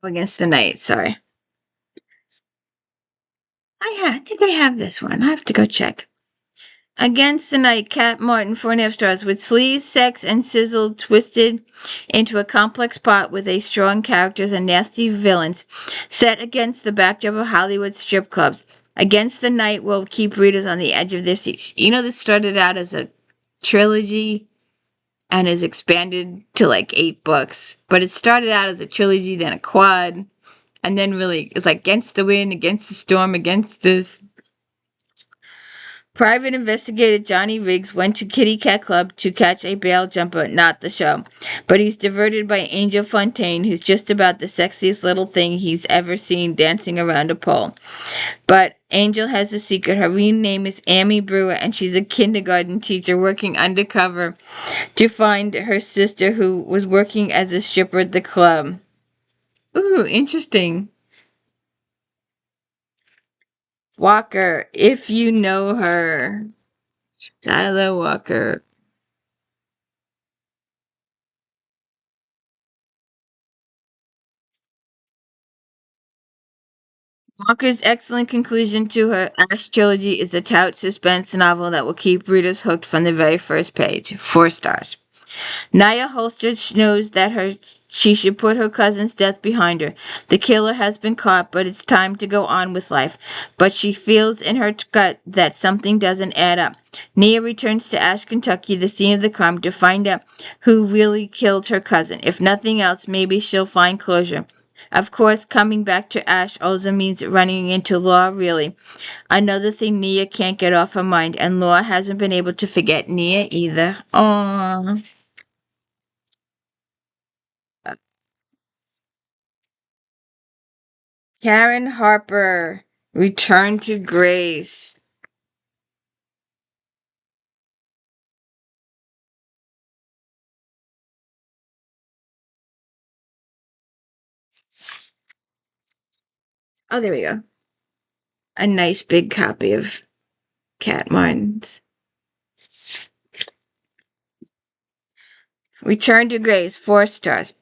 Against the Night. Sorry, I think I have this one. I have to go check. Against the Night, Cat Martin, 4.5 stars. With sleaze, sex, and sizzle twisted into a complex plot with a strong characters and nasty villains, set against the backdrop of Hollywood strip clubs. Against the Night will keep readers on the edge of their seats. You know, this started out as a trilogy and is expanded to like 8 books. But it started out as a trilogy, then a quad, and then really it's like Against the Wind, Against the Storm, Against this. Private investigator Johnny Riggs went to Kitty Cat Club to catch a bail jumper, not the show. But he's diverted by Angel Fontaine, who's just about the sexiest little thing he's ever seen dancing around a pole. But Angel has a secret. Her real name is Amy Brewer, and she's a kindergarten teacher working undercover to find her sister who was working as a stripper at the club. Ooh, interesting. Walker, if you know her. Skylar Walker. Walker's excellent conclusion to her Ash trilogy is a taut suspense novel that will keep readers hooked from the very first page. 4 stars. Naya Holster knows that she should put her cousin's death behind her. The killer has been caught, but it's time to go on with life. But she feels in her gut that something doesn't add up. Nia returns to Ash, Kentucky, the scene of the crime, to find out who really killed her cousin. If nothing else, maybe she'll find closure. Of course, coming back to Ash also means running into Laura really. Another thing Nia can't get off her mind, and Laura hasn't been able to forget Nia either. Aww. Karen Harper, Return to Grace. Oh, there we go. A nice big copy of Cat Martin's. Return to Grace, 4 stars.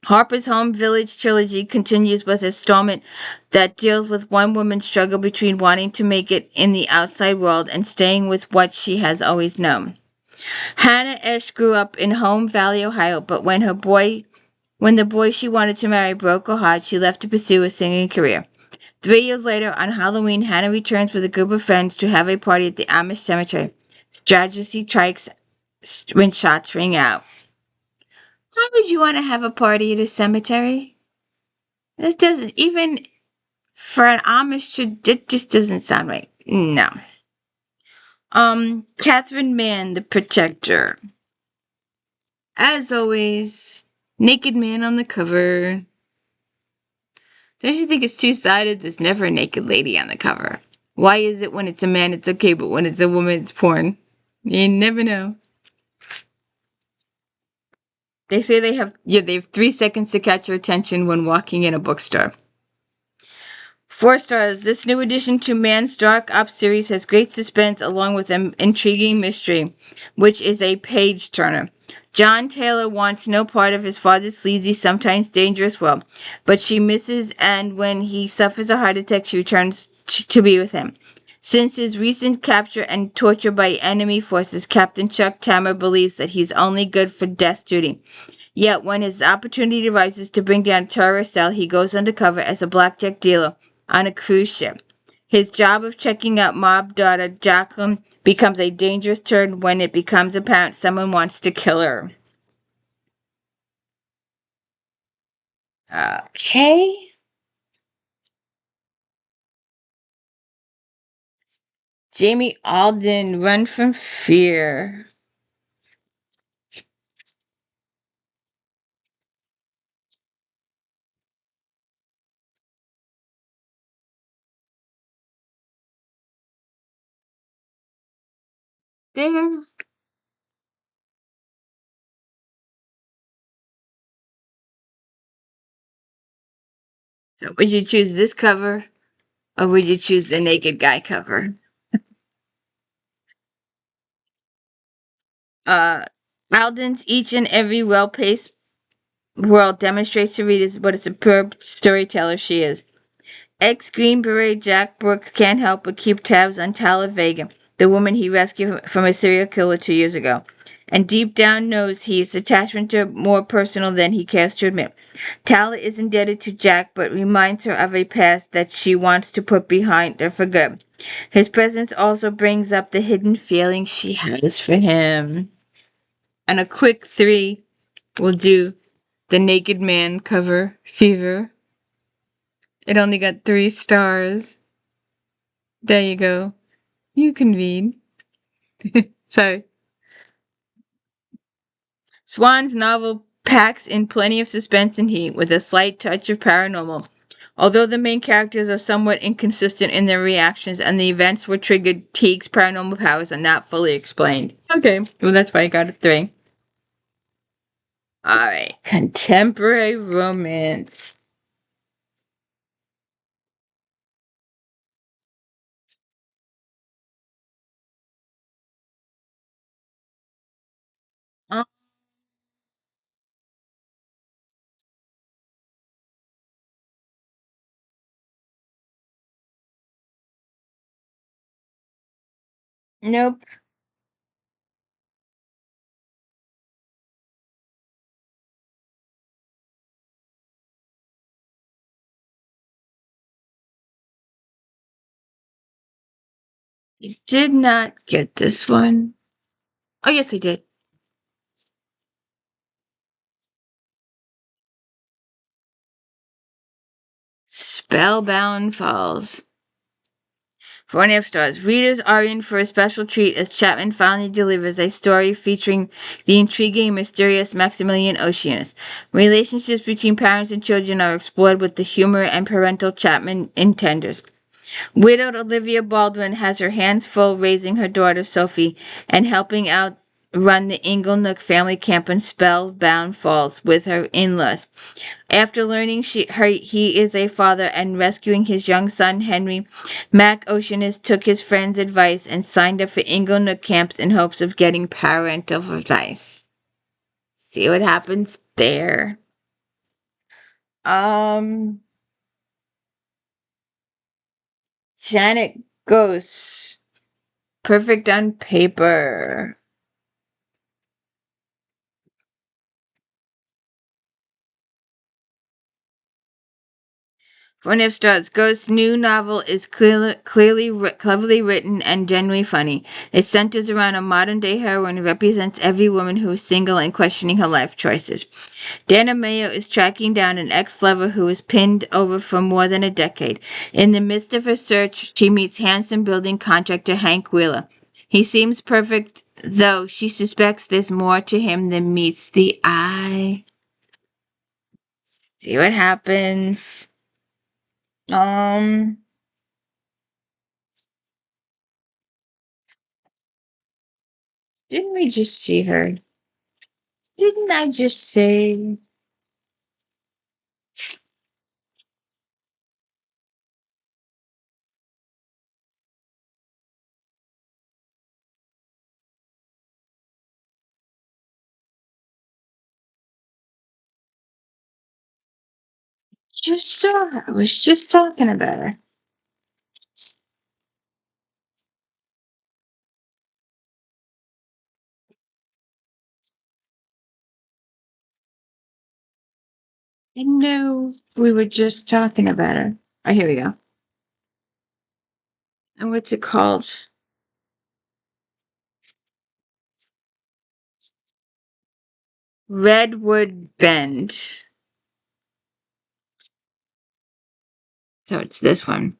Harper's Home Village trilogy continues with a installment that deals with one woman's struggle between wanting to make it in the outside world and staying with what she has always known. Hannah Esch grew up in Home Valley, Ohio, but when the boy she wanted to marry broke her heart, she left to pursue a singing career. 3 years later, on Halloween, Hannah returns with a group of friends to have a party at the Amish cemetery. Tragedy strikes when shots ring out. Why would you want to have a party at a cemetery? This doesn't even for an Amish. It just doesn't sound right. No. Catherine Mann, The Protector. As always, naked man on the cover. Don't you think it's two-sided? There's never a naked lady on the cover. Why is it when it's a man it's okay, but when it's a woman it's porn? You never know. They say they have 3 seconds to catch your attention when walking in a bookstore. 4 stars. This new addition to Man's Dark Up series has great suspense along with an intriguing mystery, which is a page-turner. John Taylor wants no part of his father's sleazy, sometimes dangerous world, but she misses, and when he suffers a heart attack, she returns to be with him. Since his recent capture and torture by enemy forces, Captain Chuck Tammer believes that he's only good for death duty. Yet when his opportunity arises to bring down a terrorist cell, he goes undercover as a blackjack dealer on a cruise ship. His job of checking out mob daughter Jacqueline becomes a dangerous turn when it becomes apparent someone wants to kill her. Okay. Jamie Alden, Run from Fear. There. So would you choose this cover or would you choose the naked guy cover? Uh, Alden's each and every well-paced world demonstrates to readers what a superb storyteller she is. Ex-Green Beret Jack Brooks can't help but keep tabs on Talavega, the woman he rescued from a serial killer 2 years ago, and deep down knows his attachment are more personal than he cares to admit. Tala is indebted to Jack, but reminds her of a past that she wants to put behind her for good. His presence also brings up the hidden feelings she has for him. And a quick 3 will do the Naked Man cover, Fever. It only got 3 stars. There you go. You can read. Sorry. Swan's novel packs in plenty of suspense and heat with a slight touch of paranormal. Although the main characters are somewhat inconsistent in their reactions and the events which triggered Teague's paranormal powers are not fully explained. Okay, well that's why I got a 3. Alright, contemporary romance. Um, nope. You did not get this one. Oh yes, I did. Spellbound Falls. 4.5 stars. Readers are in for a special treat as Chapman finally delivers a story featuring the intriguing and mysterious Maximilian Oceanus. Relationships between parents and children are explored with the humor and parental Chapman intenders. Widowed Olivia Baldwin has her hands full raising her daughter Sophie and helping out run the Inglenook family camp in Spellbound Falls with her in-laws. After learning he is a father and rescuing his young son Henry, Mac Oceanus took his friend's advice and signed up for Inglenook camps in hopes of getting parental advice. See what happens there. Um, Janet Ghosts. Perfect on paper. 4.5 stars. Ghost's new novel is cleverly written and genuinely funny. It centers around a modern-day heroine who represents every woman who is single and questioning her life choices. Dana Mayo is tracking down an ex-lover who is pinned over for more than a decade. In the midst of her search, she meets handsome building contractor Hank Wheeler. He seems perfect, though she suspects there's more to him than meets the eye. See what happens. Um, didn't we just see her? Didn't I just say? Just saw her. I was just talking about her. I knew we were just talking about her. Oh, here we go. And what's it called? Redwood Bend. So it's this one.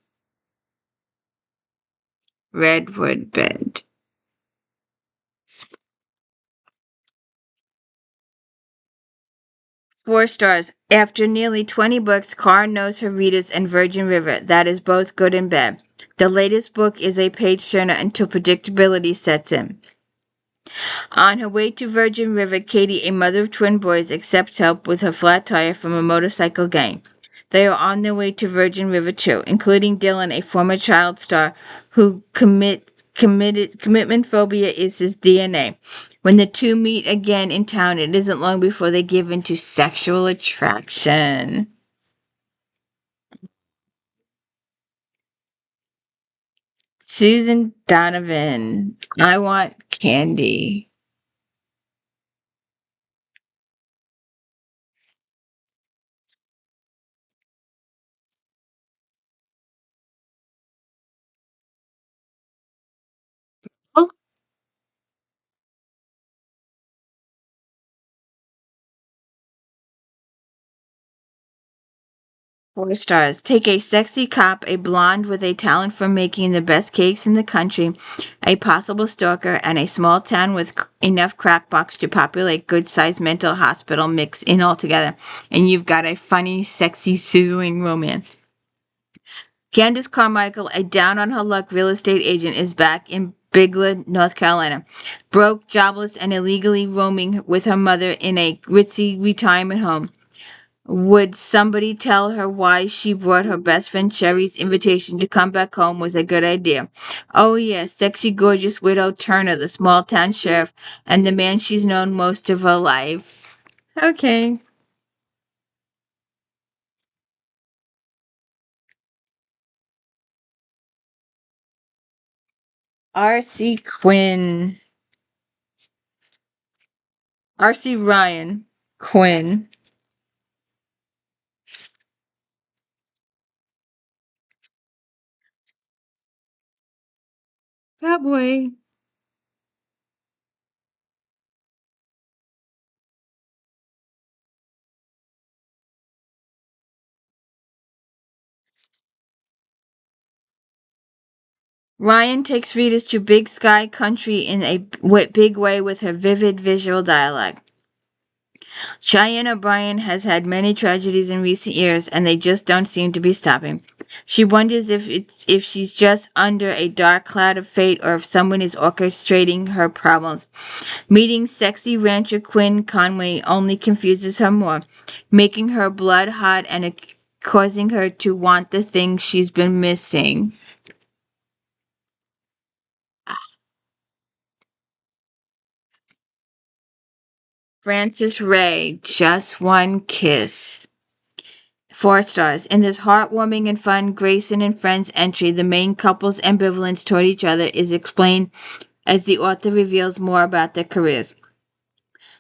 Redwood Bend. 4 stars. After nearly 20 books, Carr knows her readers and Virgin River. That is both good and bad. The latest book is a page turner until predictability sets in. On her way to Virgin River, Katie, a mother of twin boys, accepts help with her flat tire from a motorcycle gang. They are on their way to Virgin River too, including Dylan, a former child star who commitment phobia is his DNA. When the two meet again in town, it isn't long before they give in to sexual attraction. Susan Donovan. I want candy. Oh, 4 stars. Take a sexy cop, a blonde with a talent for making the best cakes in the country, a possible stalker, and a small town with enough crackpots to populate good-sized mental hospital mix in all together. And you've got a funny, sexy, sizzling romance. Candace Carmichael, a down on her luck real estate agent, is back in Bigwood, North Carolina. Broke, jobless, and illegally roaming with her mother in a ritzy retirement home. Would somebody tell her why she brought her best friend Sherry's invitation to come back home was a good idea? Oh, yes, sexy, gorgeous widow Turner, the small town sheriff, and the man she's known most of her life. Okay. R.C. Quinn. R.C. Ryan. Quinn. Cowboy. Ryan takes readers to Big Sky Country in a big way with her vivid visual dialogue. Cheyenne O'Brien has had many tragedies in recent years, and they just don't seem to be stopping. She wonders if she's just under a dark cloud of fate or if someone is orchestrating her problems. Meeting sexy rancher Quinn Conway only confuses her more, making her blood hot and causing her to want the thing she's been missing. Francis Ray, just one kiss. 4 stars. In this heartwarming and fun Grayson and Friends entry, the main couple's ambivalence toward each other is explained as the author reveals more about their careers.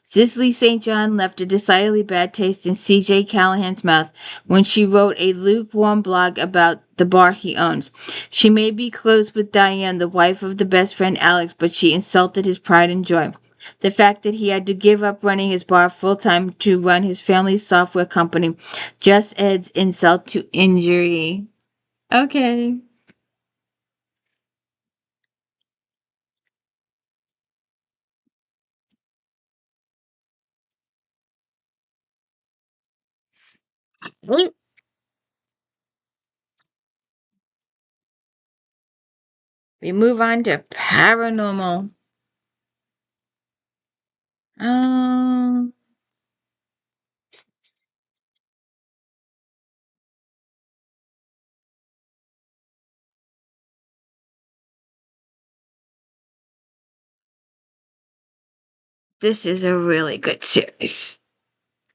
Cicely St. John left a decidedly bad taste in C.J. Callahan's mouth when she wrote a lukewarm blog about the bar he owns. She may be close with Diane, the wife of the best friend Alex, but she insulted his pride and joy. The fact that he had to give up running his bar full time to run his family's software company just adds insult to injury. Okay. We move on to paranormal. Um, this is a really good series.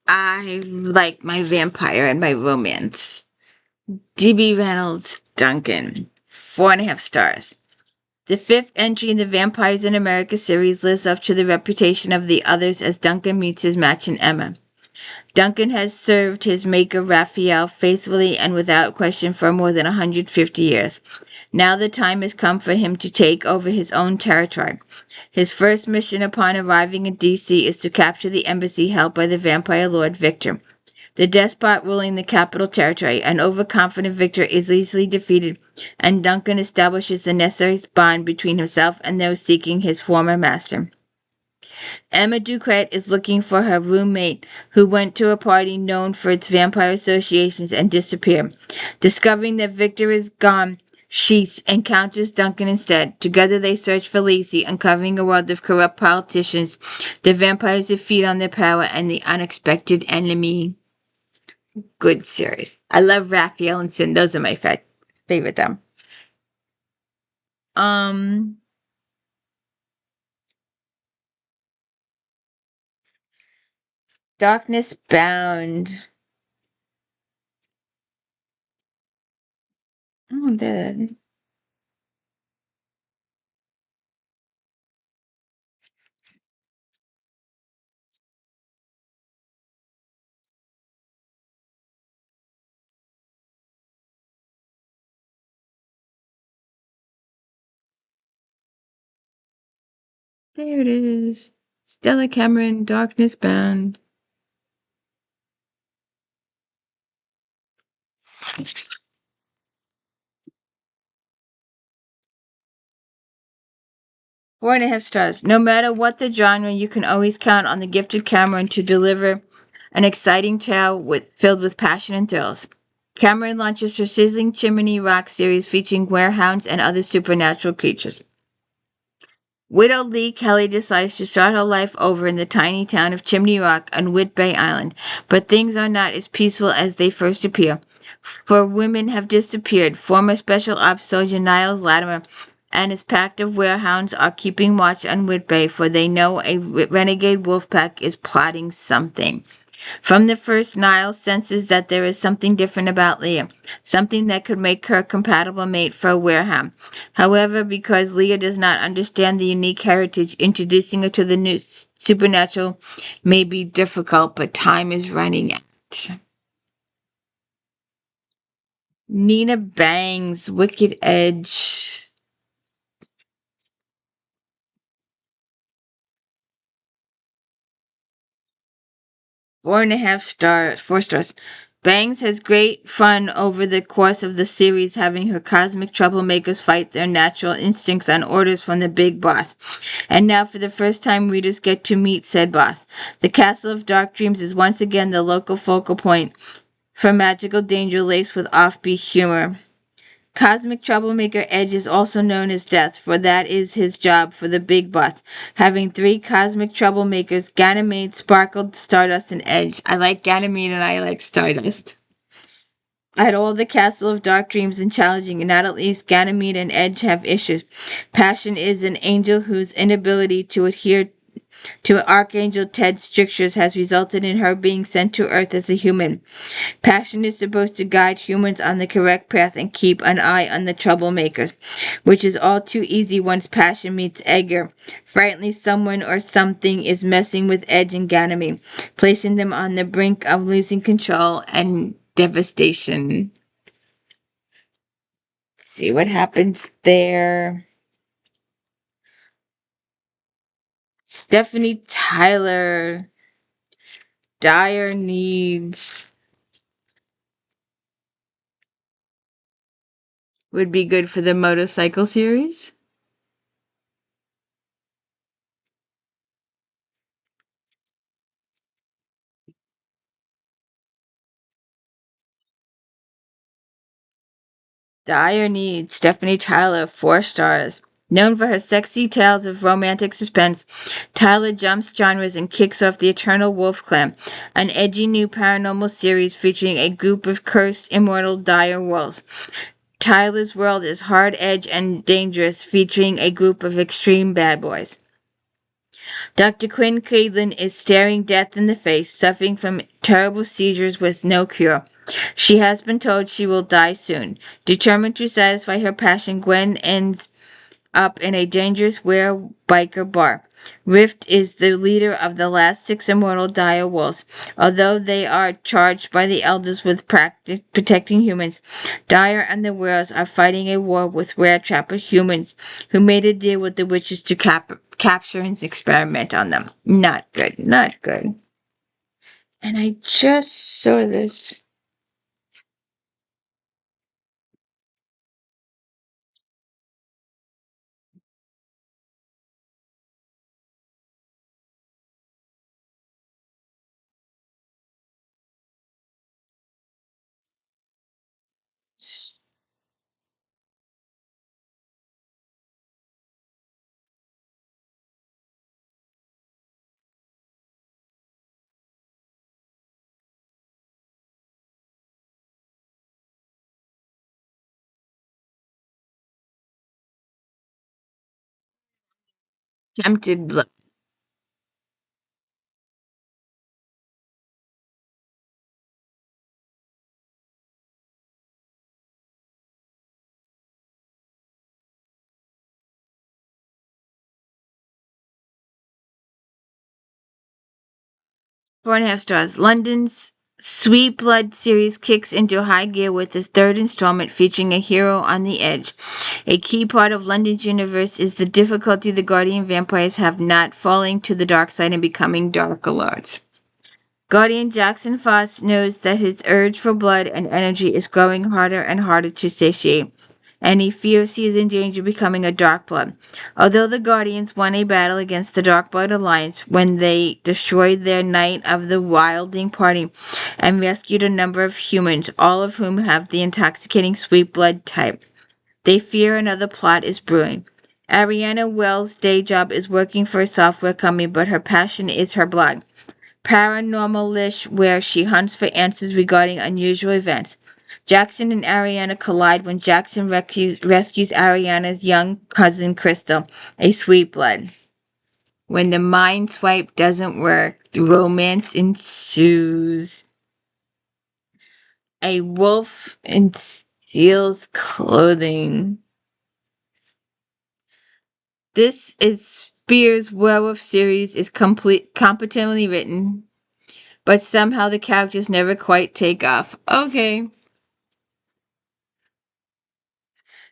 I like my vampire and my romance. D.B. Reynolds Duncan. 4.5 stars. The fifth entry in the Vampires in America series lives up to the reputation of the others as Duncan meets his match in Emma. Duncan has served his maker Raphael faithfully and without question for more than 150 years. Now the time has come for him to take over his own territory. His first mission upon arriving in D.C. is to capture the embassy held by the vampire lord Victor. The despot ruling the capital territory, an overconfident Victor, is easily defeated, and Duncan establishes the necessary bond between himself and those seeking his former master. Emma Ducret is looking for her roommate, who went to a party known for its vampire associations and disappeared. Discovering that Victor is gone, she encounters Duncan instead. Together they search for Lacey, uncovering a world of corrupt politicians, the vampires who feed on their power, and the unexpected enemy. Good series. I love Raphael and Sin. Those are my favorite them. Um, Darkness Bound. Oh, There it is. Stella Cameron, Darkness Bound. Four and a half stars. No matter what the genre, you can always count on the gifted Cameron to deliver an exciting tale filled with passion and thrills. Cameron launches her sizzling Chimney Rock series featuring werehounds and other supernatural creatures. Widowed Lee Kelly decides to start her life over in the tiny town of Chimney Rock on Whidbey Island, but things are not as peaceful as they first appear. For women have disappeared. Former Special Ops Soldier Niles Latimer and his pack of werehounds are keeping watch on Whidbey, for they know a renegade wolf pack is plotting something. From the first, Niles senses that there is something different about Leah, something that could make her a compatible mate for a werehound. However, because Leah does not understand the unique heritage, introducing her to the new supernatural may be difficult, but time is running out. Nina Bangs, Wicked Edge. 4.5 stars, 4 stars. Bangs has great fun over the course of the series, having her cosmic troublemakers fight their natural instincts on orders from the big boss. And now, for the first time, readers get to meet said boss. The Castle of Dark Dreams is once again the local focal point for magical danger laced with offbeat humor. Cosmic Troublemaker Edge is also known as Death, for that is his job for the big boss, having three cosmic troublemakers: Ganymede, Sparkled, Stardust, and Edge. I like Ganymede and I like Stardust. At all the Castle of Dark Dreams and challenging, and not at least Ganymede and Edge have issues. Passion is an angel whose inability to adhere to Archangel Ted's strictures has resulted in her being sent to Earth as a human. Passion is supposed to guide humans on the correct path and keep an eye on the troublemakers, which is all too easy once Passion meets Edgar. Frighteningly, someone or something is messing with Edge and Ganymede, placing them on the brink of losing control and devastation. See what happens there. Stephanie Tyler, Dire Needs would be good for the motorcycle series. Dire Needs, Stephanie Tyler, 4 stars. Known for her sexy tales of romantic suspense, Tyler jumps genres and kicks off the Eternal Wolf Clan, an edgy new paranormal series featuring a group of cursed, immortal dire wolves. Tyler's world is hard edge and dangerous, featuring a group of extreme bad boys. Dr. Quinn Cleveland is staring death in the face, suffering from terrible seizures with no cure. She has been told she will die soon. Determined to satisfy her passion, Gwen ends up in a dangerous biker bar. Rift is the leader of the last 6 immortal dire wolves. Although they are charged by the elders with protecting humans, Dire and the werewolves are fighting a war with rare trapper humans who made a deal with the witches to capture and experiment on them. Not good, not good. And I just saw this. Tempted blood. Four and a half stars. London's Sweet Blood series kicks into high gear with its third installment featuring a hero on the edge. A key part of London's universe is the difficulty the Guardian vampires have not falling to the dark side and becoming Dark Lords. Guardian Jackson Foss knows that his urge for blood and energy is growing harder and harder to satiate, and he fears he is in danger of becoming a Dark Blood. Although the Guardians won a battle against the Dark Blood Alliance when they destroyed their Night of the Wilding Party and rescued a number of humans, all of whom have the intoxicating sweet blood type, they fear another plot is brewing. Ariana Wells' day job is working for a software company, but her passion is her blog, Paranormalish, where she hunts for answers regarding unusual events. Jackson and Ariana collide when Jackson rescues Ariana's young cousin Crystal, a sweet blood. When the mind swipe doesn't work, romance ensues. A wolf in steel's clothing. This is Spears' Werewolf series is competently written, but somehow the characters never quite take off. Okay.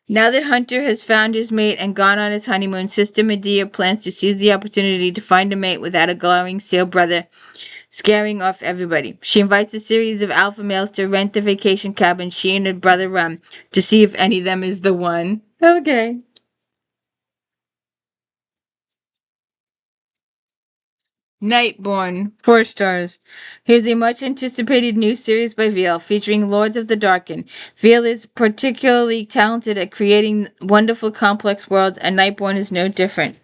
Now that Hunter has found his mate and gone on his honeymoon, Sister Medea plans to seize the opportunity to find a mate without a glowing seal brother scaring off everybody. She invites a series of alpha males to rent the vacation cabin she and her brother run to see if any of them is the one. Okay. Nightborn, 4 stars. Here's a much anticipated new series by Veal featuring Lords of the Darken. Veal is particularly talented at creating wonderful complex worlds, and Nightborn is no different.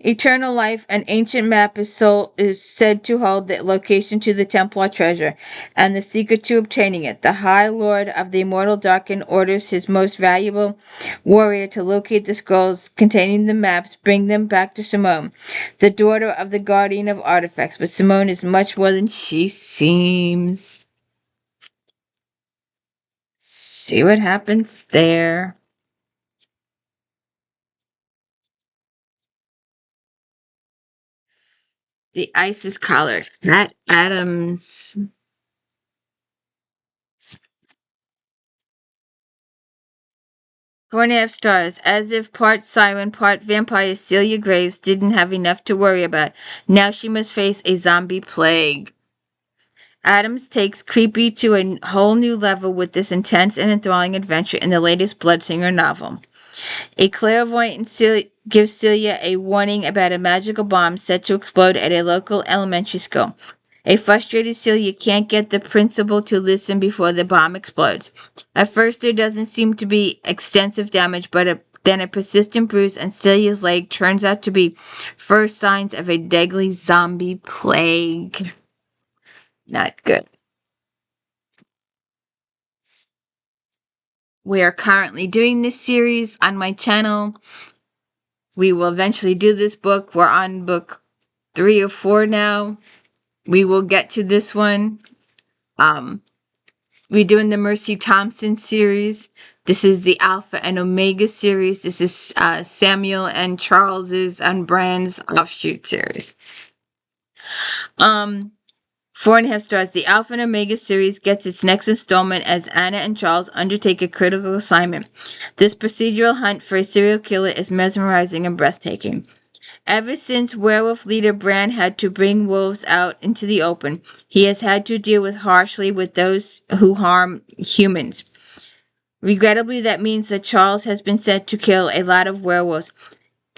Eternal Life, an ancient map, is said to hold the location to the Templar treasure, and the secret to obtaining it. The High Lord of the Immortal Darken orders his most valuable warrior to locate the scrolls containing the maps, bring them back to Simone, the daughter of the Guardian of Artifacts. But Simone is much more than she seems. See what happens there. The Isis collar. Pat Adams. 4.5 stars. As if part siren, part vampire, Celia Graves didn't have enough to worry about. Now she must face a zombie plague. Adams takes creepy to a whole new level with this intense and enthralling adventure in the latest Bloodsinger novel. A clairvoyant gives Celia a warning about a magical bomb set to explode at a local elementary school. A frustrated Celia can't get the principal to listen before the bomb explodes. At first, there doesn't seem to be extensive damage, but then a persistent bruise on Celia's leg turns out to be first signs of a deadly zombie plague. Not good. We are currently doing this series on my channel. We will eventually do this book. We're on book 3 or 4 now. We will get to this one. We're doing the Mercy Thompson series. This is the Alpha and Omega series. This is Samuel and Charles's and Brand's offshoot series. 4.5 stars. The Alpha and Omega series gets its next installment as Anna and Charles undertake a critical assignment. This procedural hunt for a serial killer is mesmerizing and breathtaking. Ever since werewolf leader Bran had to bring wolves out into the open, he has had to deal harshly with those who harm humans. Regrettably, that means that Charles has been sent to kill a lot of werewolves.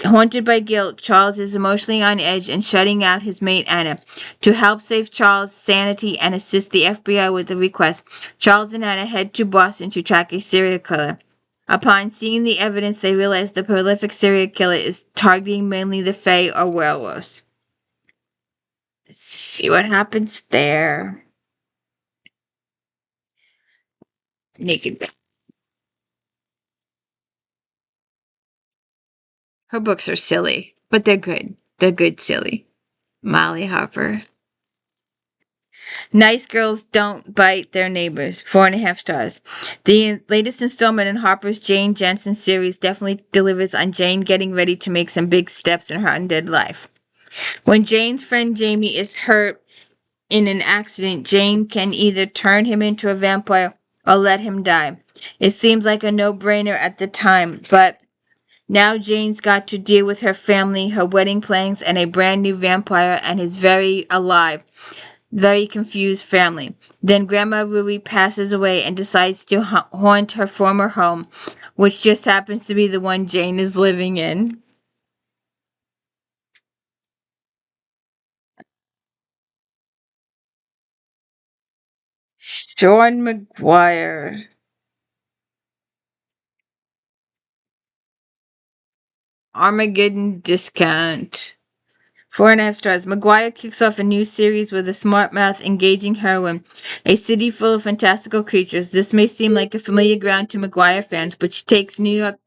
Haunted by guilt, Charles is emotionally on edge and shutting out his mate Anna. To help save Charles' sanity and assist the FBI with the request, Charles and Anna head to Boston to track a serial killer. Upon seeing the evidence, they realize the prolific serial killer is targeting mainly the Fae or werewolves. Let's see what happens there. Naked. Her books are silly, but they're good. They're good silly. Molly Harper. Nice Girls Don't Bite Their Neighbors, 4.5 stars. The latest installment in Harper's Jane Jensen series definitely delivers on Jane getting ready to make some big steps in her undead life. When Jane's friend Jamie is hurt in an accident, Jane can either turn him into a vampire or let him die. It seems like a no-brainer at the time, but now Jane's got to deal with her family, her wedding plans, and a brand new vampire and his very confused family. Then Grandma Ruby passes away and decides to haunt her former home, which just happens to be the one Jane is living in. Sean McGuire. Armageddon Discount. 4.5 stars. McGuire kicks off a new series with a smart mouth, engaging heroine. A city full of fantastical creatures. This may seem like a familiar ground to McGuire fans, but she takes New York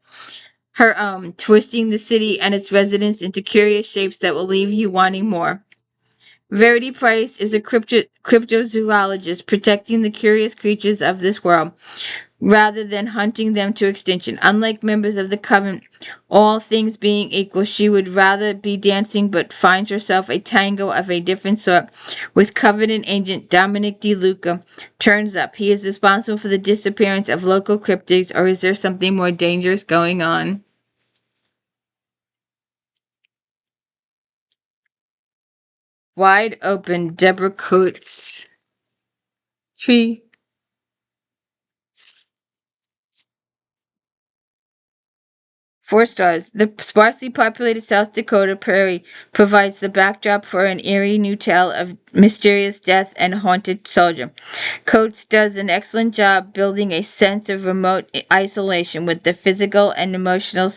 her own, twisting the city and its residents into curious shapes that will leave you wanting more. Verity Price is a cryptozoologist protecting the curious creatures of this world rather than hunting them to extinction. Unlike members of the Coven, all things being equal, she would rather be dancing but finds herself a tango of a different sort with Covenant agent Dominic DeLuca turns up. He is responsible for the disappearance of local cryptids, or is there something more dangerous going on? Wide open, Deborah Coates. Tree. 4 stars. The sparsely populated South Dakota prairie provides the backdrop for an eerie new tale of mysterious death and haunted soldier. Coates does an excellent job building a sense of remote isolation with the physical and emotional.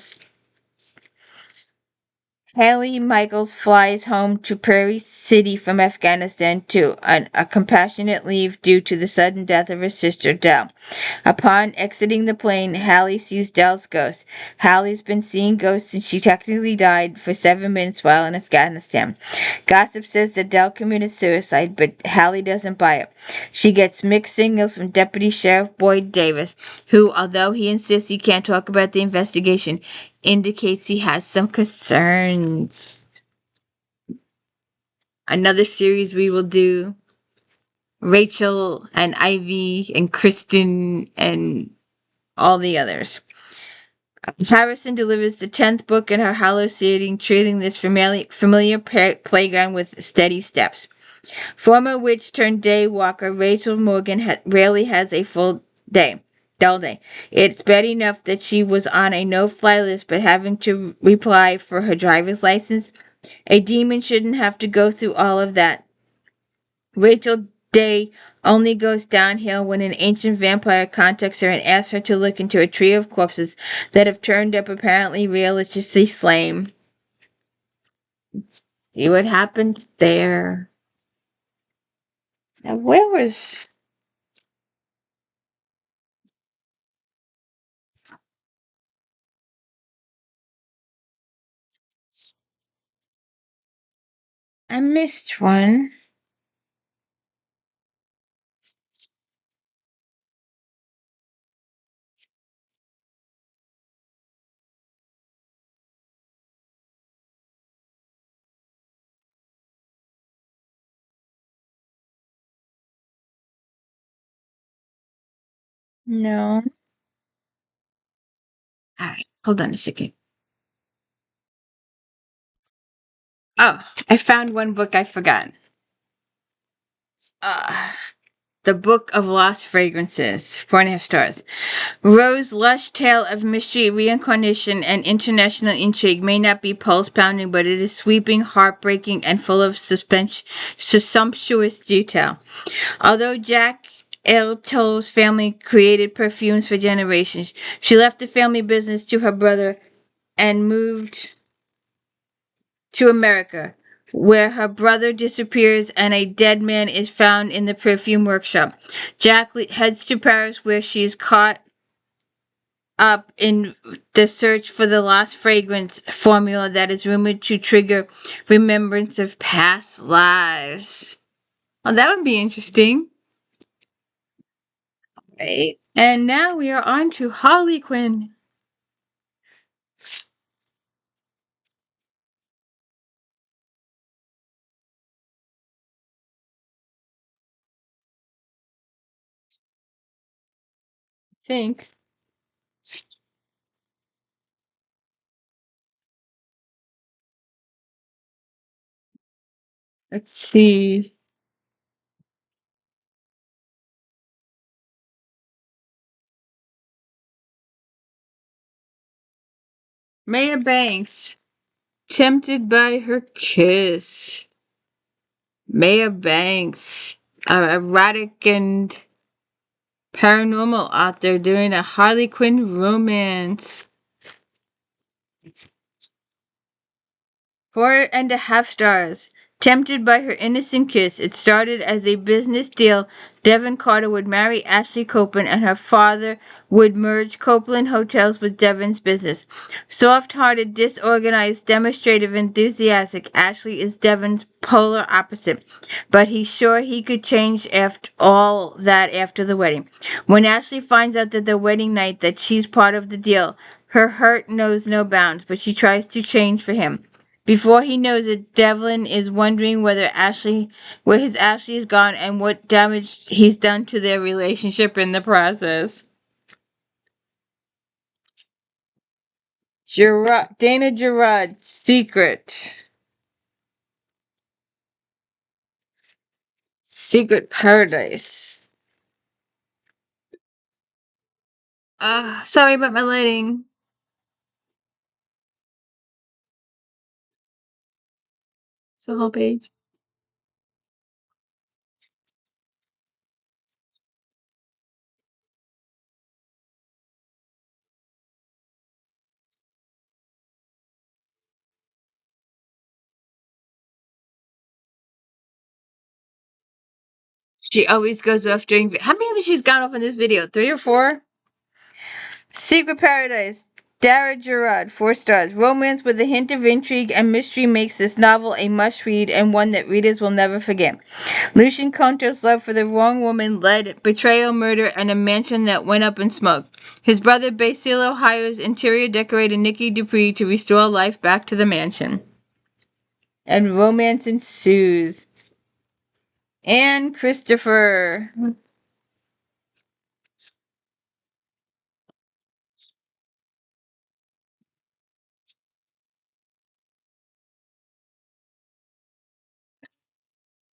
Haley Michaels flies home to Prairie City from Afghanistan to a compassionate leave due to the sudden death of her sister, Dell. Upon exiting the plane, Hallie sees Dell's ghost. Hallie's been seeing ghosts since she technically died for 7 minutes while in Afghanistan. Gossip says that Dell committed suicide, but Hallie doesn't buy it. She gets mixed signals from Deputy Sheriff Boyd Davis, who, although he insists he can't talk about the investigation, indicates he has some concerns. Another series we will do. Rachel and Ivy and Kristen and all the others. Harrison delivers the 10th book in her Hollow series, treating this familiar playground with steady steps. Former witch turned day walker Rachel Morgan rarely has a dull day. It's bad enough that she was on a no-fly list, but having to reply for her driver's license, a demon shouldn't have to go through all of that. Rachel Day only goes downhill when an ancient vampire contacts her and asks her to look into a tree of corpses that have turned up apparently religiously slain. See what happens there. Now, where was... I missed one. No. All right, hold on a second. Oh, I found one book I forgot. Uh, The Book of Lost Fragrances. 4.5 stars. Rose's lush tale of mystery, reincarnation, and international intrigue may not be pulse-pounding, but it is sweeping, heartbreaking, and full of sumptuous detail. Although Jack L. Toll's family created perfumes for generations, she left the family business to her brother and moved to America, where her brother disappears and a dead man is found in the perfume workshop. Jack heads to Paris, where she is caught up in the search for the lost fragrance formula that is rumored to trigger remembrance of past lives. Oh, that would be interesting. Right. And now we are on to Harley Quinn. think. Let's see. Maya Banks, tempted by her kiss. Maya Banks, erotic and paranormal author doing a Harley Quinn romance. 4.5 stars. Tempted by her innocent kiss, it started as a business deal. Devon Carter would marry Ashley Copeland, and her father would merge Copeland Hotels with Devon's business. Soft-hearted, disorganized, demonstrative, enthusiastic, Ashley is Devon's polar opposite. But he's sure he could change after all that after the wedding. When Ashley finds out that the wedding night that she's part of the deal, her hurt knows no bounds, but she tries to change for him. Before he knows it, Devlin is wondering where his Ashley is gone and what damage he's done to their relationship in the process. Dana Gerard, Secret. Secret Paradise. Sorry about my lighting. It's the whole page. She always goes off during. How many she's gone off in this video? 3 or 4? Secret Paradise. Dara Gerard, 4 stars. Romance with a hint of intrigue and mystery makes this novel a must read and one that readers will never forget. Lucian Conto's love for the wrong woman led betrayal, murder, and a mansion that went up in smoke. His brother Basilio hires interior decorator Nikki Dupree to restore life back to the mansion. And romance ensues. And Christopher.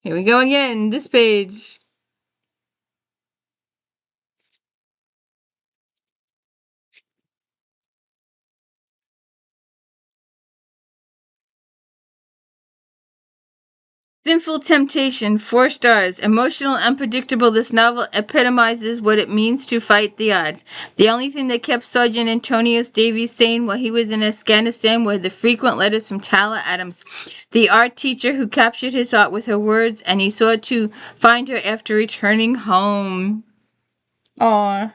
Here we go again. This page. Sinful Temptation, 4 stars. Emotional, unpredictable, this novel epitomizes what it means to fight the odds. The only thing that kept Sergeant Antonio Davies sane while he was in Afghanistan were the frequent letters from Tala Adams, the art teacher who captured his heart with her words, and he sought to find her after returning home. Aw.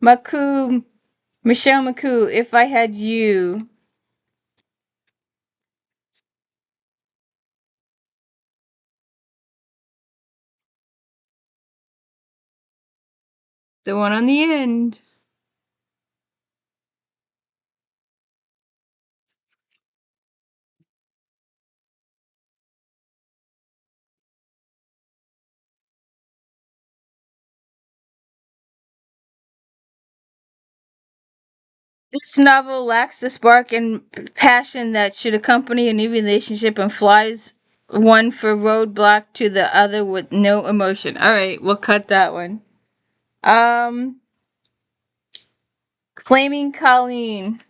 Michelle McCoo, If I Had You. The one on the end. This novel lacks the spark and passion that should accompany a new relationship and flies one for roadblock to the other with no emotion. All right, we'll cut that one. Um, Claiming Colleen.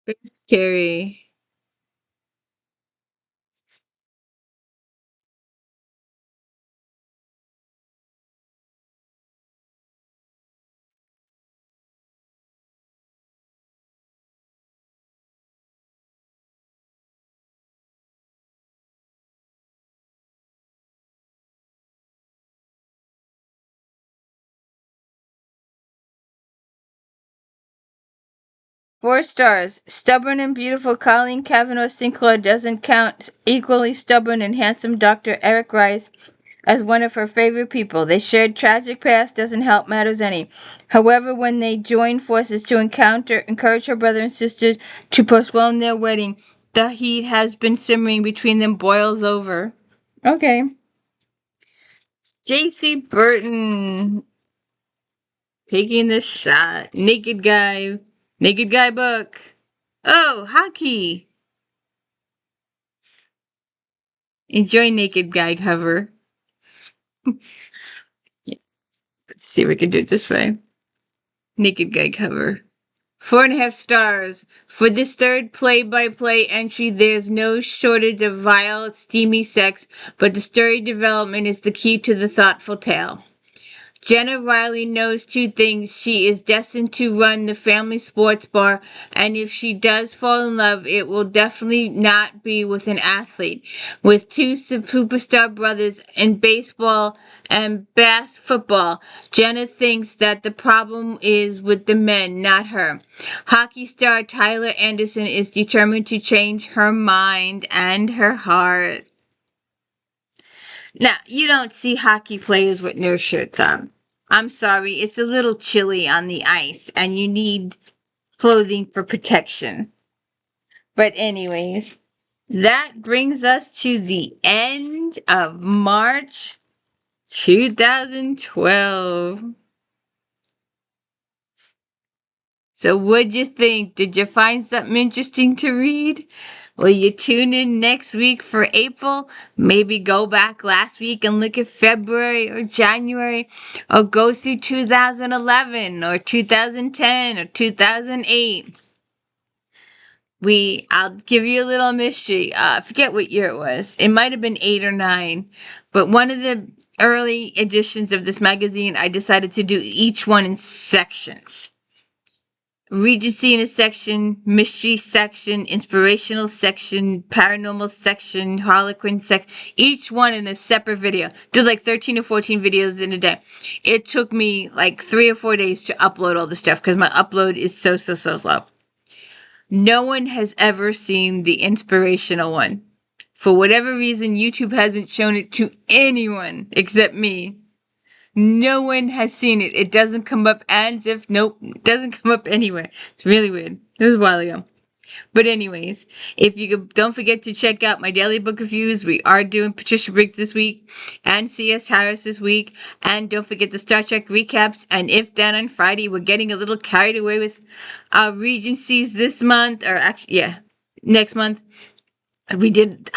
It's scary. 4 stars. Stubborn and beautiful Colleen Kavanaugh Sinclair doesn't count equally stubborn and handsome Dr. Eric Rice as one of her favorite people. Their shared tragic past doesn't help matters any. However, when they join forces to encourage her brother and sister to postpone their wedding, the heat has been simmering between them boils over. Okay. J.C. Burton taking the shot. Naked Guy. Naked Guy book. Oh, hockey. Enjoy Naked Guy cover. Let's see if we can do it this way. Naked Guy cover. 4.5 stars. For this third play-by-play entry, there's no shortage of vile, steamy sex, but the story development is the key to the thoughtful tale. Jenna Riley knows two things. She is destined to run the family sports bar, and if she does fall in love, it will definitely not be with an athlete. With two superstar brothers in baseball and football, Jenna thinks that the problem is with the men, not her. Hockey star Tyler Anderson is determined to change her mind and her heart. Now, you don't see hockey players with no shirts on. I'm sorry, it's a little chilly on the ice, and you need clothing for protection. But anyways, that brings us to the end of March 2012. So what'd you think? Did you find something interesting to read? Will you tune in next week for April? Maybe go back last week and look at February or January, or go through 2011 or 2010 or 2008. I'll give you a little mystery. I forget what year it was. It might have been 8 or 9, but one of the early editions of this magazine, I decided to do each one in sections. Regency in a section, mystery section, inspirational section, paranormal section, Harlequin section, each one in a separate video. Did like 13 or 14 videos in a day. It took me like 3 or 4 days to upload all the stuff because my upload is so slow. No one has ever seen the inspirational one. For whatever reason, YouTube hasn't shown it to anyone except me. No one has seen it. It doesn't come up as if, nope, it doesn't come up anywhere. It's really weird. It was a while ago. But anyways, if you could, don't forget to check out my daily book reviews. We are doing Patricia Briggs this week and C.S. Harris this week. And don't forget the Star Trek recaps. And if then on Friday, we're getting a little carried away with our Regencies this month, or actually, yeah, next month. We did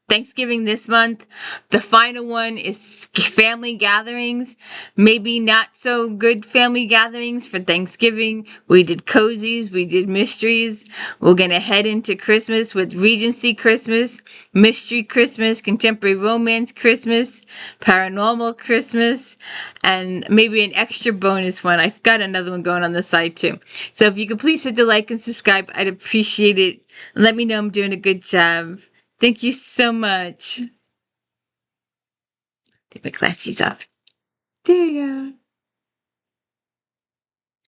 Thanksgiving this month. The final one is family gatherings. Maybe not so good family gatherings for Thanksgiving. We did cozies. We did mysteries. We're going to head into Christmas with Regency Christmas, Mystery Christmas, Contemporary Romance Christmas, Paranormal Christmas, and maybe an extra bonus one. I've got another one going on the side too. So if you could please hit the like and subscribe, I'd appreciate it. Let me know I'm doing a good job. Thank you so much. Take my glasses off. There you go.